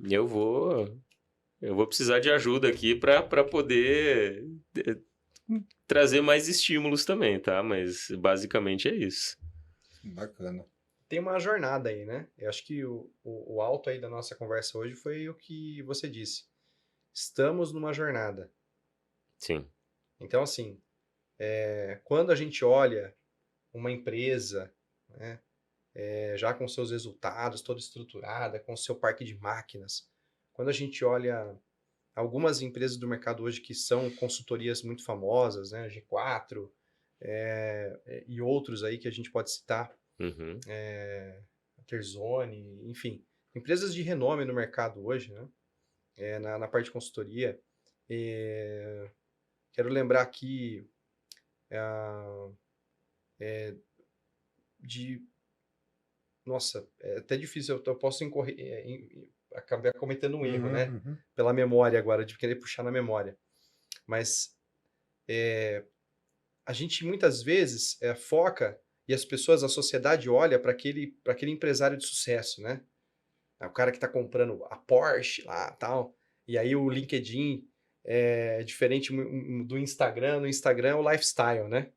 eu vou precisar de ajuda aqui para poder trazer mais estímulos também, tá? Mas basicamente é isso. Bacana. Tem uma jornada aí, né? Eu acho que o alto aí da nossa conversa hoje foi o que você disse. Estamos numa jornada. Sim. Então, assim, quando a gente olha uma empresa, né, já com seus resultados, toda estruturada, com seu parque de máquinas, quando a gente olha algumas empresas do mercado hoje que são consultorias muito famosas, né, G4, e outros aí que a gente pode citar, Terzone, enfim, empresas de renome no mercado hoje, né, na parte de consultoria. Quero lembrar aqui nossa, é até difícil, eu posso acabar cometendo um erro, né? Pela memória agora, de querer puxar na memória. Mas a gente muitas vezes foca, e as pessoas, a sociedade olha para aquele empresário de sucesso, né? O cara que está comprando a Porsche lá, tal, e aí o LinkedIn é diferente do Instagram. No Instagram é o lifestyle, né?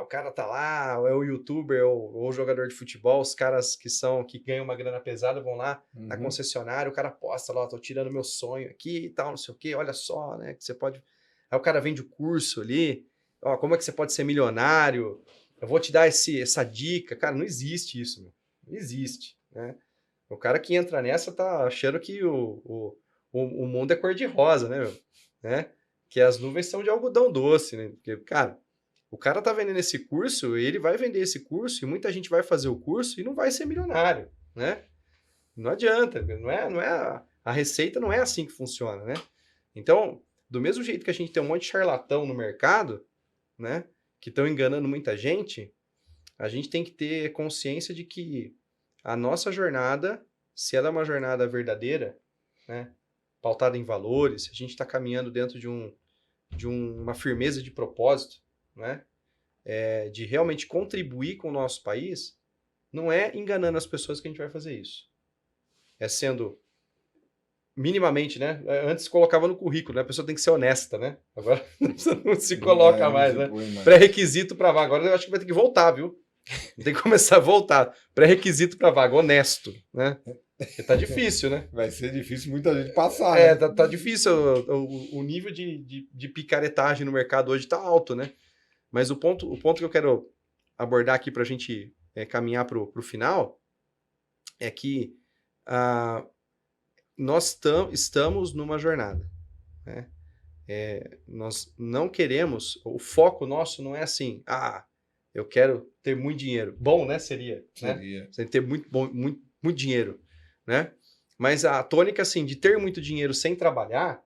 O cara tá lá, é o youtuber ou o jogador de futebol, os caras que ganham uma grana pesada vão lá na concessionária, o cara posta lá, tô tirando meu sonho aqui e tal, não sei o quê, olha só, né, que você pode... Aí o cara vende o curso ali, ó, como é que você pode ser milionário? Eu vou te dar essa dica. Cara, não existe isso, meu. Não existe, né? O cara que entra nessa tá achando que o mundo é cor-de-rosa, né, meu? Né? Que as nuvens são de algodão doce, né? Porque, cara, o cara tá vendendo esse curso, ele vai vender esse curso e muita gente vai fazer o curso e não vai ser milionário, né? Não adianta, a receita não é assim que funciona, né? Então, do mesmo jeito que a gente tem um monte de charlatão no mercado, né, que estão enganando muita gente, a gente tem que ter consciência de que a nossa jornada, se ela é uma jornada verdadeira, né, pautada em valores, a gente está caminhando dentro de uma firmeza de propósito, né, de realmente contribuir com o nosso país, não é enganando as pessoas que a gente vai fazer isso. É sendo minimamente, né? Antes colocava no currículo, né? A pessoa tem que ser honesta, né? Agora não se coloca mais, né? Pré-requisito para vaga. Agora eu acho que vai ter que voltar, viu? Tem que começar a voltar. Pré-requisito para vaga, honesto, né? Porque tá difícil, né? Vai ser difícil muita gente passar, né? Tá difícil. O nível de picaretagem no mercado hoje tá alto, né? Mas o ponto que eu quero abordar aqui pra gente caminhar pro final é que nós estamos numa jornada, né? Nós não queremos, o foco nosso não é assim, eu quero ter muito dinheiro. Bom, né? Seria. Né? Você ter muito dinheiro, né? Mas a tônica, assim, de ter muito dinheiro sem trabalhar,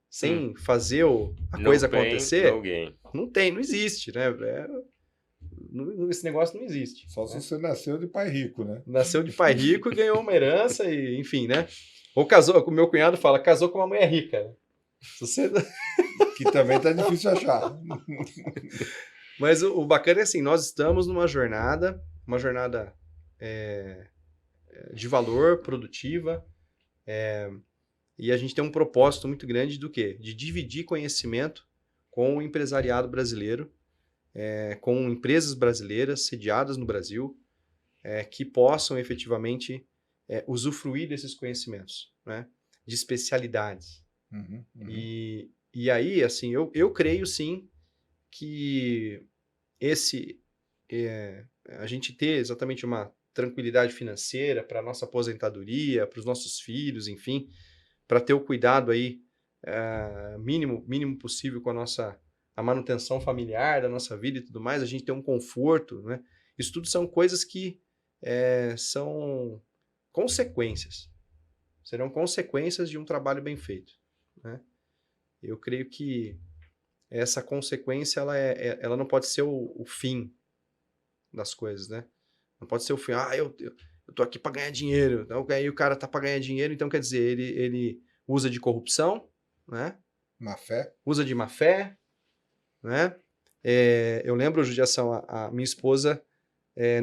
sem fazer a coisa acontecer, não existe, né? Esse negócio não existe. Só se você nasceu de pai rico, né? Nasceu de pai rico e ganhou uma herança, e, enfim, né? Ou casou, como meu cunhado fala, casou com uma mulher rica. Né? Que também tá difícil achar. Mas o bacana é assim, nós estamos numa jornada de valor, produtiva, e a gente tem um propósito muito grande do quê? De dividir conhecimento com o empresariado brasileiro, com empresas brasileiras sediadas no Brasil, que possam efetivamente usufruir desses conhecimentos, né? De especialidades. Uhum, uhum. E aí, assim, eu creio sim que a gente ter exatamente uma tranquilidade financeira para a nossa aposentadoria, para os nossos filhos, enfim, para ter o cuidado aí mínimo possível com a manutenção familiar da nossa vida e tudo mais, a gente ter um conforto, né? Isso tudo são coisas que são consequências. Serão consequências de um trabalho bem feito, né? Eu creio que essa consequência ela não pode ser o fim das coisas, né? Não pode ser o fim. Eu tô aqui para ganhar dinheiro. Então, aí o cara tá para ganhar dinheiro, então quer dizer, ele usa de corrupção, né? Má fé. Usa de má fé, né? Eu lembro, judiação, a minha esposa,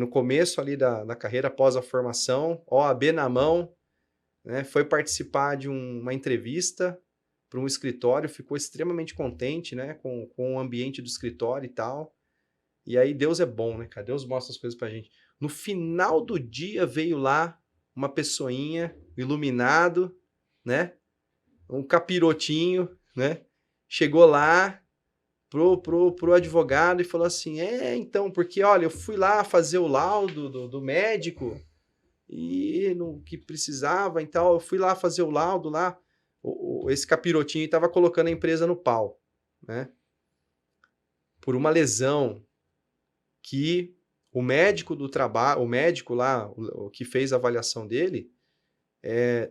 no começo ali da carreira, após a formação, OAB na mão, né? Foi participar de uma entrevista para um escritório, ficou extremamente contente, né? Com o ambiente do escritório e tal. E aí Deus é bom, né, cara? Deus mostra as coisas pra gente. No final do dia veio lá uma pessoinha, iluminado, né? Um capirotinho, né? Chegou lá pro advogado e falou assim, então, porque, olha, eu fui lá fazer o laudo do médico e no que precisava, então, eu fui lá fazer o laudo lá, esse capirotinho estava colocando a empresa no pau, né? Por uma lesão que o médico do trabalho, o médico lá, o que fez a avaliação dele,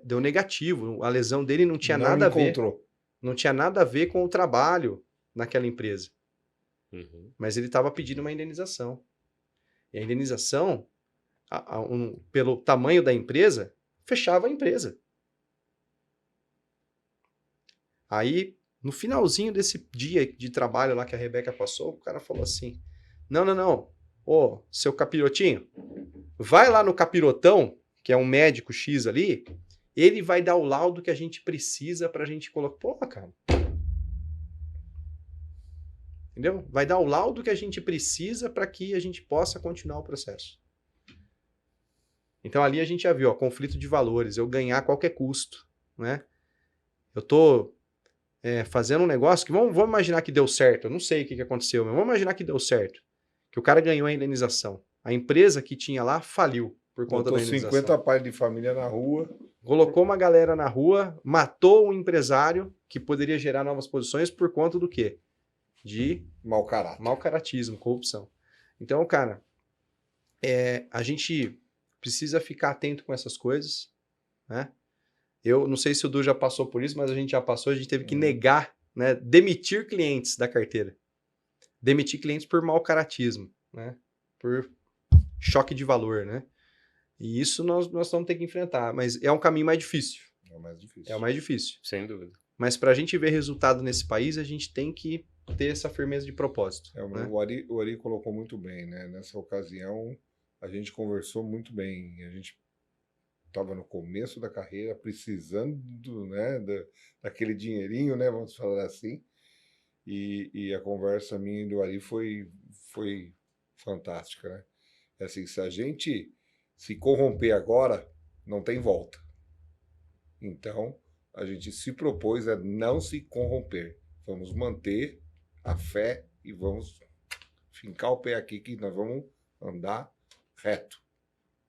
deu negativo. A lesão dele não tinha nada a ver. Não tinha nada a ver com o trabalho naquela empresa. Uhum. Mas ele estava pedindo uma indenização. E a indenização, pelo tamanho da empresa, fechava a empresa. Aí, no finalzinho desse dia de trabalho lá que a Rebeca passou, o cara falou assim, não. Ô, seu capirotinho, vai lá no capirotão, que é um médico X ali, ele vai dar o laudo que a gente precisa pra gente colocar. Porra, cara. Entendeu? Vai dar o laudo que a gente precisa para que a gente possa continuar o processo. Então ali a gente já viu, conflito de valores, eu ganhar a qualquer custo, né? Eu tô fazendo um negócio que vamos imaginar que deu certo, eu não sei o que aconteceu, mas vamos imaginar que deu certo, que o cara ganhou a indenização. A empresa que tinha lá faliu por conta da indenização. 50 pais de família na rua. Colocou uma galera na rua, matou um empresário que poderia gerar novas posições por conta do quê? De mau caráter. Mau caratismo, corrupção. Então, cara, a gente precisa ficar atento com essas coisas, né? Eu não sei se o Du já passou por isso, mas a gente já passou, a gente teve que negar, né? Demitir clientes da carteira. Demitir clientes por mau caratismo, né? Por choque de valor, né? E isso nós vamos ter que enfrentar, mas é um caminho mais difícil. É o mais difícil. É o mais difícil. Sem dúvida. Mas para a gente ver resultado nesse país, a gente tem que ter essa firmeza de propósito. Né? O Ari colocou muito bem, né? Nessa ocasião, a gente conversou muito bem. A gente estava no começo da carreira, precisando, né, daquele dinheirinho, né? Vamos falar assim. E a conversa minha e do Ari foi fantástica, né? Assim, se a gente se corromper agora, não tem volta. Então, a gente se propôs a não se corromper. Vamos manter a fé e vamos fincar o pé aqui, que nós vamos andar reto,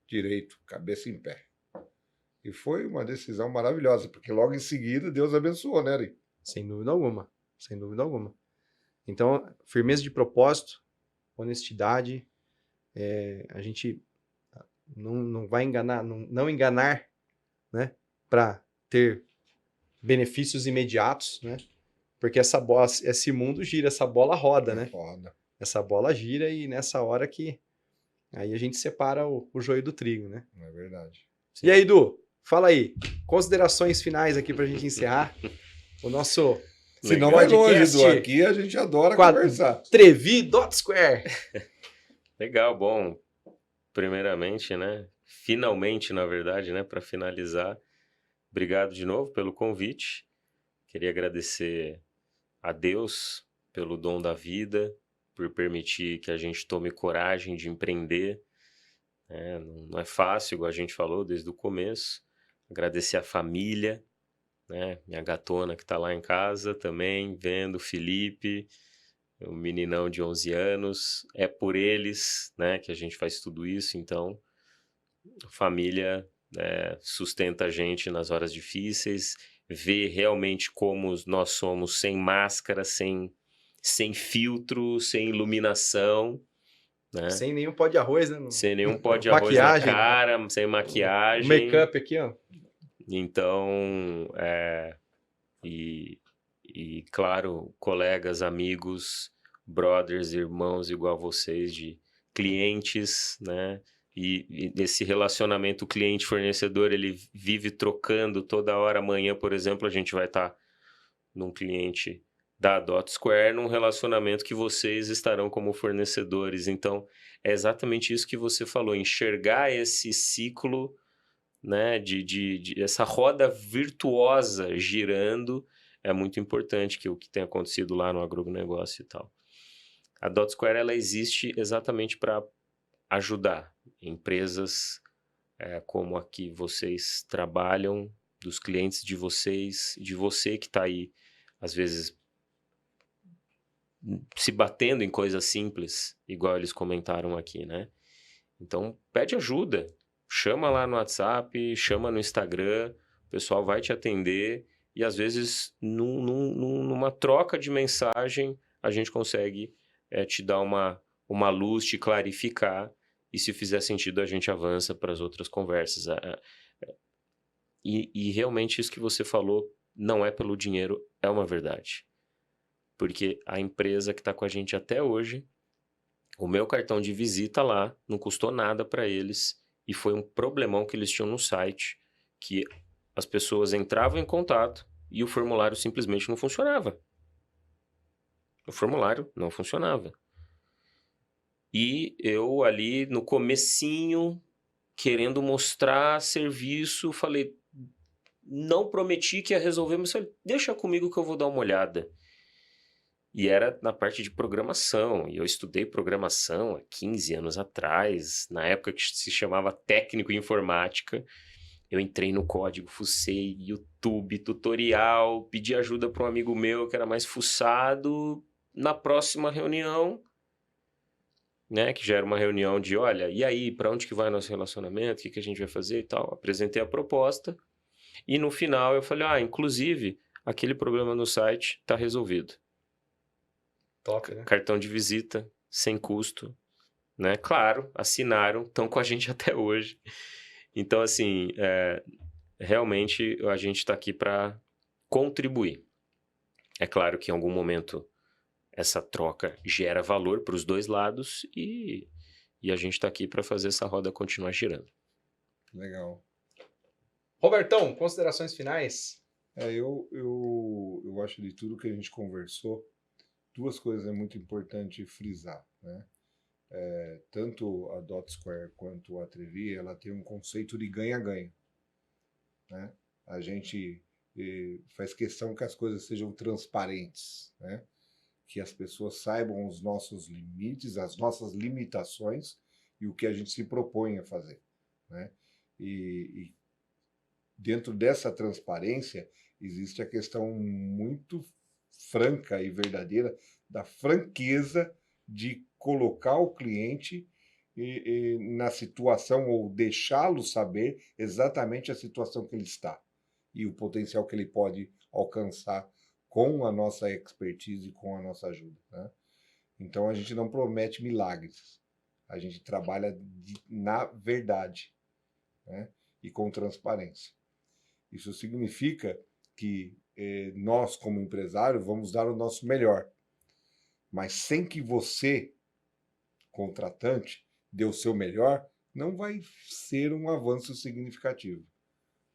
direito, cabeça em pé. E foi uma decisão maravilhosa, porque logo em seguida Deus abençoou, né, Ari? Sem dúvida alguma, sem dúvida alguma. Então, firmeza de propósito, honestidade, a gente não vai enganar, não enganar, né, para ter benefícios imediatos, né? Porque esse mundo gira, essa bola roda, né? Foda. Essa bola gira e nessa hora que aí a gente separa o joio do trigo, né? É verdade. Sim. E aí, Du, fala aí, considerações finais aqui pra gente encerrar o nosso Se não vai longe, Du, aqui a gente adora conversar. Trevi.square. Legal, bom. Primeiramente, né? finalmente, na verdade, né, para finalizar, obrigado de novo pelo convite. Queria agradecer a Deus pelo dom da vida, por permitir que a gente tome coragem de empreender. Não é fácil, igual a gente falou desde o começo. Agradecer a família, né? Minha gatona que está lá em casa também, vendo o Felipe, o meninão de 11 anos. É por eles, né, que a gente faz tudo isso. Então, a família sustenta a gente nas horas difíceis, vê realmente como nós somos sem máscara, sem filtro, sem iluminação, né? Sem nenhum pó de arroz, né? Sem nenhum pó de arroz na Maquiagem, cara, sem o maquiagem. make-up aqui, ó. Então, e claro, colegas, amigos, brothers, irmãos igual vocês, de clientes, né? E esse relacionamento cliente-fornecedor, ele vive trocando toda hora. Amanhã, por exemplo, a gente vai estar num cliente da DotSquare, num relacionamento que vocês estarão como fornecedores. Então, é exatamente isso que você falou, enxergar esse ciclo, né, de essa roda virtuosa girando, é muito importante, que o que tem acontecido lá no agronegócio e tal. A DotSquare, ela existe exatamente para ajudar empresas como a que vocês trabalham, dos clientes de vocês, de você que está aí, às vezes, se batendo em coisas simples, igual eles comentaram aqui, né? Então, pede ajuda. Chama lá no WhatsApp, chama no Instagram, o pessoal vai te atender e, às vezes, numa troca de mensagem, a gente consegue te dar uma luz, te clarificar, e se fizer sentido, a gente avança para as outras conversas. E realmente isso que você falou não é pelo dinheiro, é uma verdade. Porque a empresa que está com a gente até hoje, o meu cartão de visita lá não custou nada para eles e foi um problemão que eles tinham no site, que as pessoas entravam em contato e o formulário simplesmente não funcionava. O formulário não funcionava. E eu ali no comecinho, querendo mostrar serviço, falei, não prometi que ia resolver, mas falei, deixa comigo que eu vou dar uma olhada. E era na parte de programação, e eu estudei programação há 15 anos atrás, na época que se chamava técnico em informática. Eu entrei no código, fucei YouTube, tutorial, pedi ajuda para um amigo meu que era mais fuçado. Na próxima reunião, né, que já era uma reunião de, olha, e aí, para onde que vai nosso relacionamento, o que a gente vai fazer e tal. Apresentei a proposta, e no final eu falei, inclusive, aquele problema no site está resolvido. Top, né? Cartão de visita, sem custo, né? Claro, assinaram, estão com a gente até hoje. Então, assim, realmente a gente está aqui para contribuir. É claro que em algum momento essa troca gera valor para os dois lados e a gente está aqui para fazer essa roda continuar girando. Legal. Robertão, considerações finais? Eu acho de tudo que a gente conversou, duas coisas é muito importante frisar, né? Tanto a DotSquare quanto a Trevi, ela tem um conceito de ganha-ganha, né? A gente faz questão que as coisas sejam transparentes, né? Que as pessoas saibam os nossos limites, as nossas limitações e o que a gente se propõe a fazer, né? E dentro dessa transparência existe a questão muito franca e verdadeira da franqueza de colocar o cliente na situação ou deixá-lo saber exatamente a situação que ele está e o potencial que ele pode alcançar com a nossa expertise e com a nossa ajuda, né? Então a gente não promete milagres, a gente trabalha na verdade, né? E com transparência. Isso significa que nós, como empresário, vamos dar o nosso melhor, mas sem que você, contratante, dê o seu melhor, não vai ser um avanço significativo,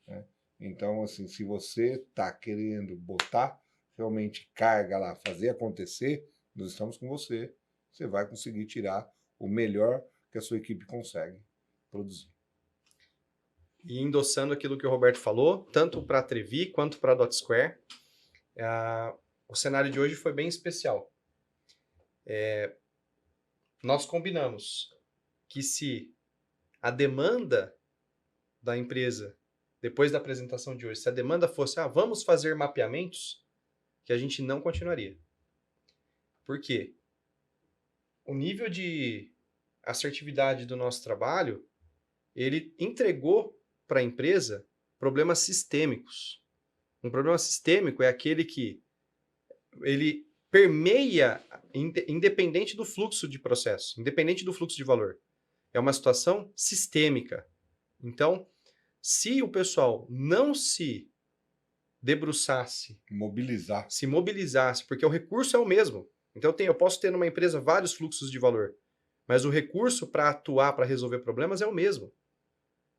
né? Então, assim, se você está querendo botar realmente carga lá, fazer acontecer, nós estamos com você. Você vai conseguir tirar o melhor que a sua equipe consegue produzir. e endossando aquilo que o Roberto falou, tanto para a Trevi quanto para a DotSquare, o cenário de hoje foi bem especial. Nós combinamos que se a demanda da empresa, depois da apresentação de hoje, se a demanda fosse, vamos fazer mapeamentos, que a gente não continuaria. Por quê? O nível de assertividade do nosso trabalho, ele entregou para a empresa problemas sistêmicos. Um problema sistêmico é aquele que ele permeia, independente do fluxo de processo, independente do fluxo de valor. É uma situação sistêmica. Então, se o pessoal não se debruçasse, se mobilizasse, porque o recurso é o mesmo. Então, eu posso ter numa empresa vários fluxos de valor, mas o recurso para atuar, para resolver problemas é o mesmo.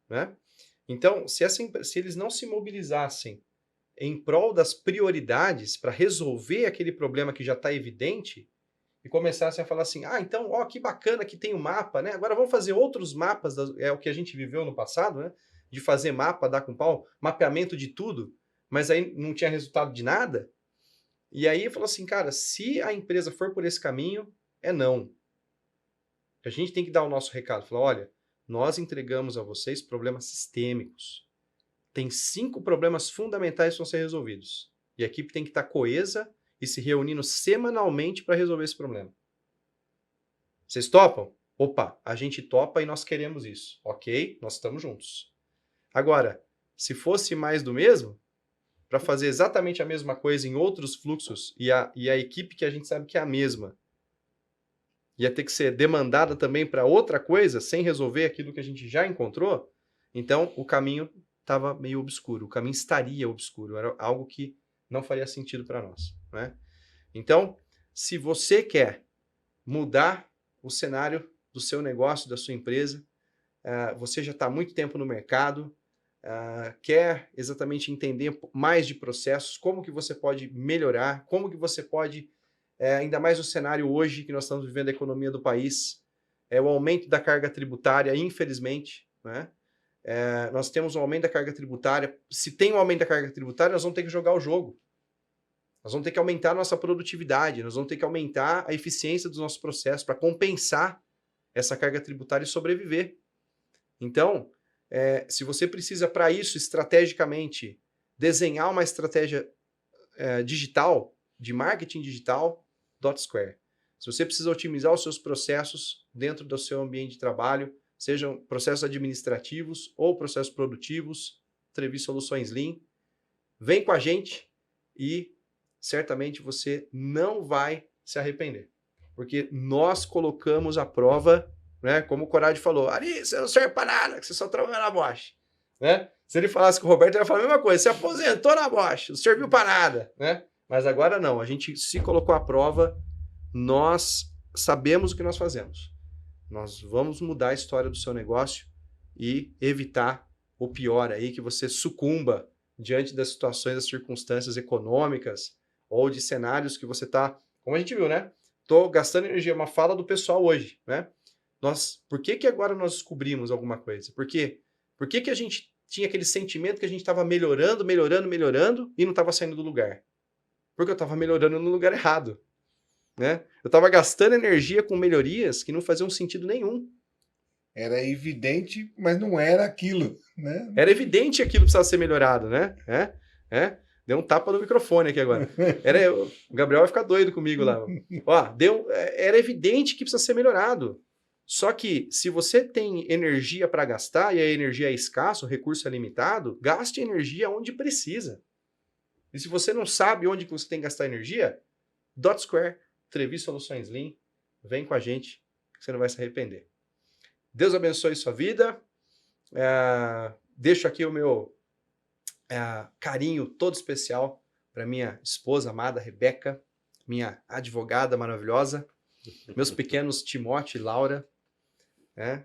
Né? Então, se eles não se mobilizassem em prol das prioridades para resolver aquele problema que já está evidente e começassem a falar assim, então, que bacana que tem o mapa, né? Agora vamos fazer outros mapas, é o que a gente viveu no passado, né? De fazer mapa, dar com pau, mapeamento de tudo, mas aí não tinha resultado de nada. E aí falou assim, cara, se a empresa for por esse caminho, é não. A gente tem que dar o nosso recado, falar, olha, nós entregamos a vocês problemas sistêmicos. Tem 5 problemas fundamentais que vão ser resolvidos. E a equipe tem que estar coesa e se reunindo semanalmente para resolver esse problema. Vocês topam? Opa, a gente topa e nós queremos isso. Ok, nós estamos juntos. Agora, se fosse mais do mesmo, para fazer exatamente a mesma coisa em outros fluxos e a equipe que a gente sabe que é a mesma, ia ter que ser demandada também para outra coisa, sem resolver aquilo que a gente já encontrou, então o caminho estava meio obscuro, o caminho estaria obscuro, era algo que não faria sentido para nós. Né? Então, se você quer mudar o cenário do seu negócio, da sua empresa, você já está há muito tempo no mercado, quer exatamente entender mais de processos, como que você pode melhorar, como que você pode, ainda mais no cenário hoje que nós estamos vivendo a economia do país, o aumento da carga tributária, infelizmente, né? Nós temos um aumento da carga tributária. Se tem um aumento da carga tributária, nós vamos ter que jogar o jogo. Nós vamos ter que aumentar a nossa produtividade, nós vamos ter que aumentar a eficiência dos nossos processos para compensar essa carga tributária e sobreviver. Então, se você precisa, para isso, estrategicamente, desenhar uma estratégia digital, de marketing digital, DotSquare. Se você precisa otimizar os seus processos dentro do seu ambiente de trabalho, sejam processos administrativos ou processos produtivos, Trevi Soluções Lean, vem com a gente e certamente você não vai se arrepender. Porque nós colocamos à prova, né, como o Corradi falou, Ari, você não serve para nada, que você só trabalha na Bosch. Né? Se ele falasse com o Roberto, ele ia falar a mesma coisa, você aposentou na Bosch, não serviu para nada. Né? Mas agora não, a gente se colocou à prova, nós sabemos o que nós fazemos. Nós vamos mudar a história do seu negócio e evitar o pior aí, que você sucumba diante das situações, das circunstâncias econômicas ou de cenários que você está, como a gente viu, né? Estou gastando energia, uma fala do pessoal hoje, né? Por que agora nós descobrimos alguma coisa? Por quê? Por que a gente tinha aquele sentimento que a gente estava melhorando e não estava saindo do lugar? Porque eu estava melhorando no lugar errado. Né? Eu estava gastando energia com melhorias que não faziam sentido nenhum. Era evidente, mas não era aquilo. Né? Era evidente aquilo que precisava ser melhorado, né? Deu um tapa no microfone aqui agora. O Gabriel vai ficar doido comigo lá. Era evidente que precisa ser melhorado. Só que se você tem energia para gastar e a energia é escassa, o recurso é limitado, gaste energia onde precisa. E se você não sabe onde você tem que gastar energia, DotSquare, Trevi Soluções Lean, vem com a gente, que você não vai se arrepender. Deus abençoe sua vida. Deixo aqui o meu carinho todo especial para minha esposa amada, Rebeca, minha advogada maravilhosa, meus pequenos Timóteo e Laura,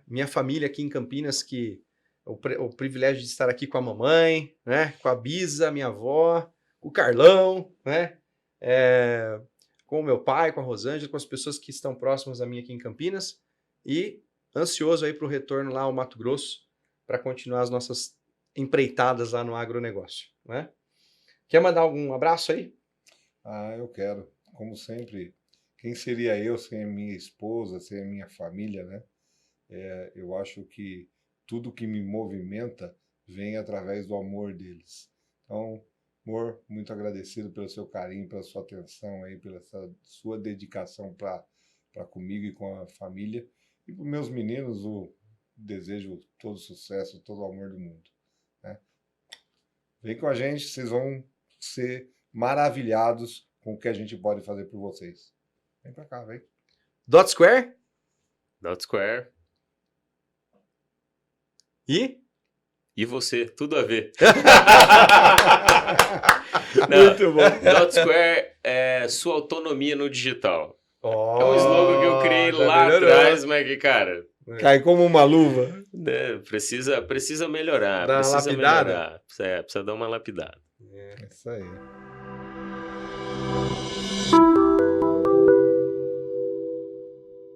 minha família aqui em Campinas, que o privilégio de estar aqui com a mamãe, né, com a Bisa, minha avó, com o Carlão, né, com o meu pai, com a Rosângela, com as pessoas que estão próximas a mim aqui em Campinas, e ansioso aí para o retorno lá ao Mato Grosso, para continuar as nossas empreitadas lá no agronegócio, né? Quer mandar algum abraço aí? Eu quero. Como sempre, quem seria eu sem a minha esposa, sem a minha família, né? Eu acho que tudo que me movimenta vem através do amor deles. Então, amor, muito agradecido pelo seu carinho, pela sua atenção aí, pela sua dedicação para comigo e com a família. E para os meus meninos, desejo todo sucesso, todo o amor do mundo, né? Vem com a gente, vocês vão ser maravilhados com o que a gente pode fazer por vocês. Vem pra cá, vem. Dot Square? Dot Square. E? E você, tudo a ver. Muito bom. Dot Square é sua autonomia no digital. Oh, É um slogan que eu criei lá atrás, mas que, cara... Cai como uma luva. Precisa melhorar. Dá uma Precisa lapidada? melhorar. Precisa dar uma lapidada. É isso aí.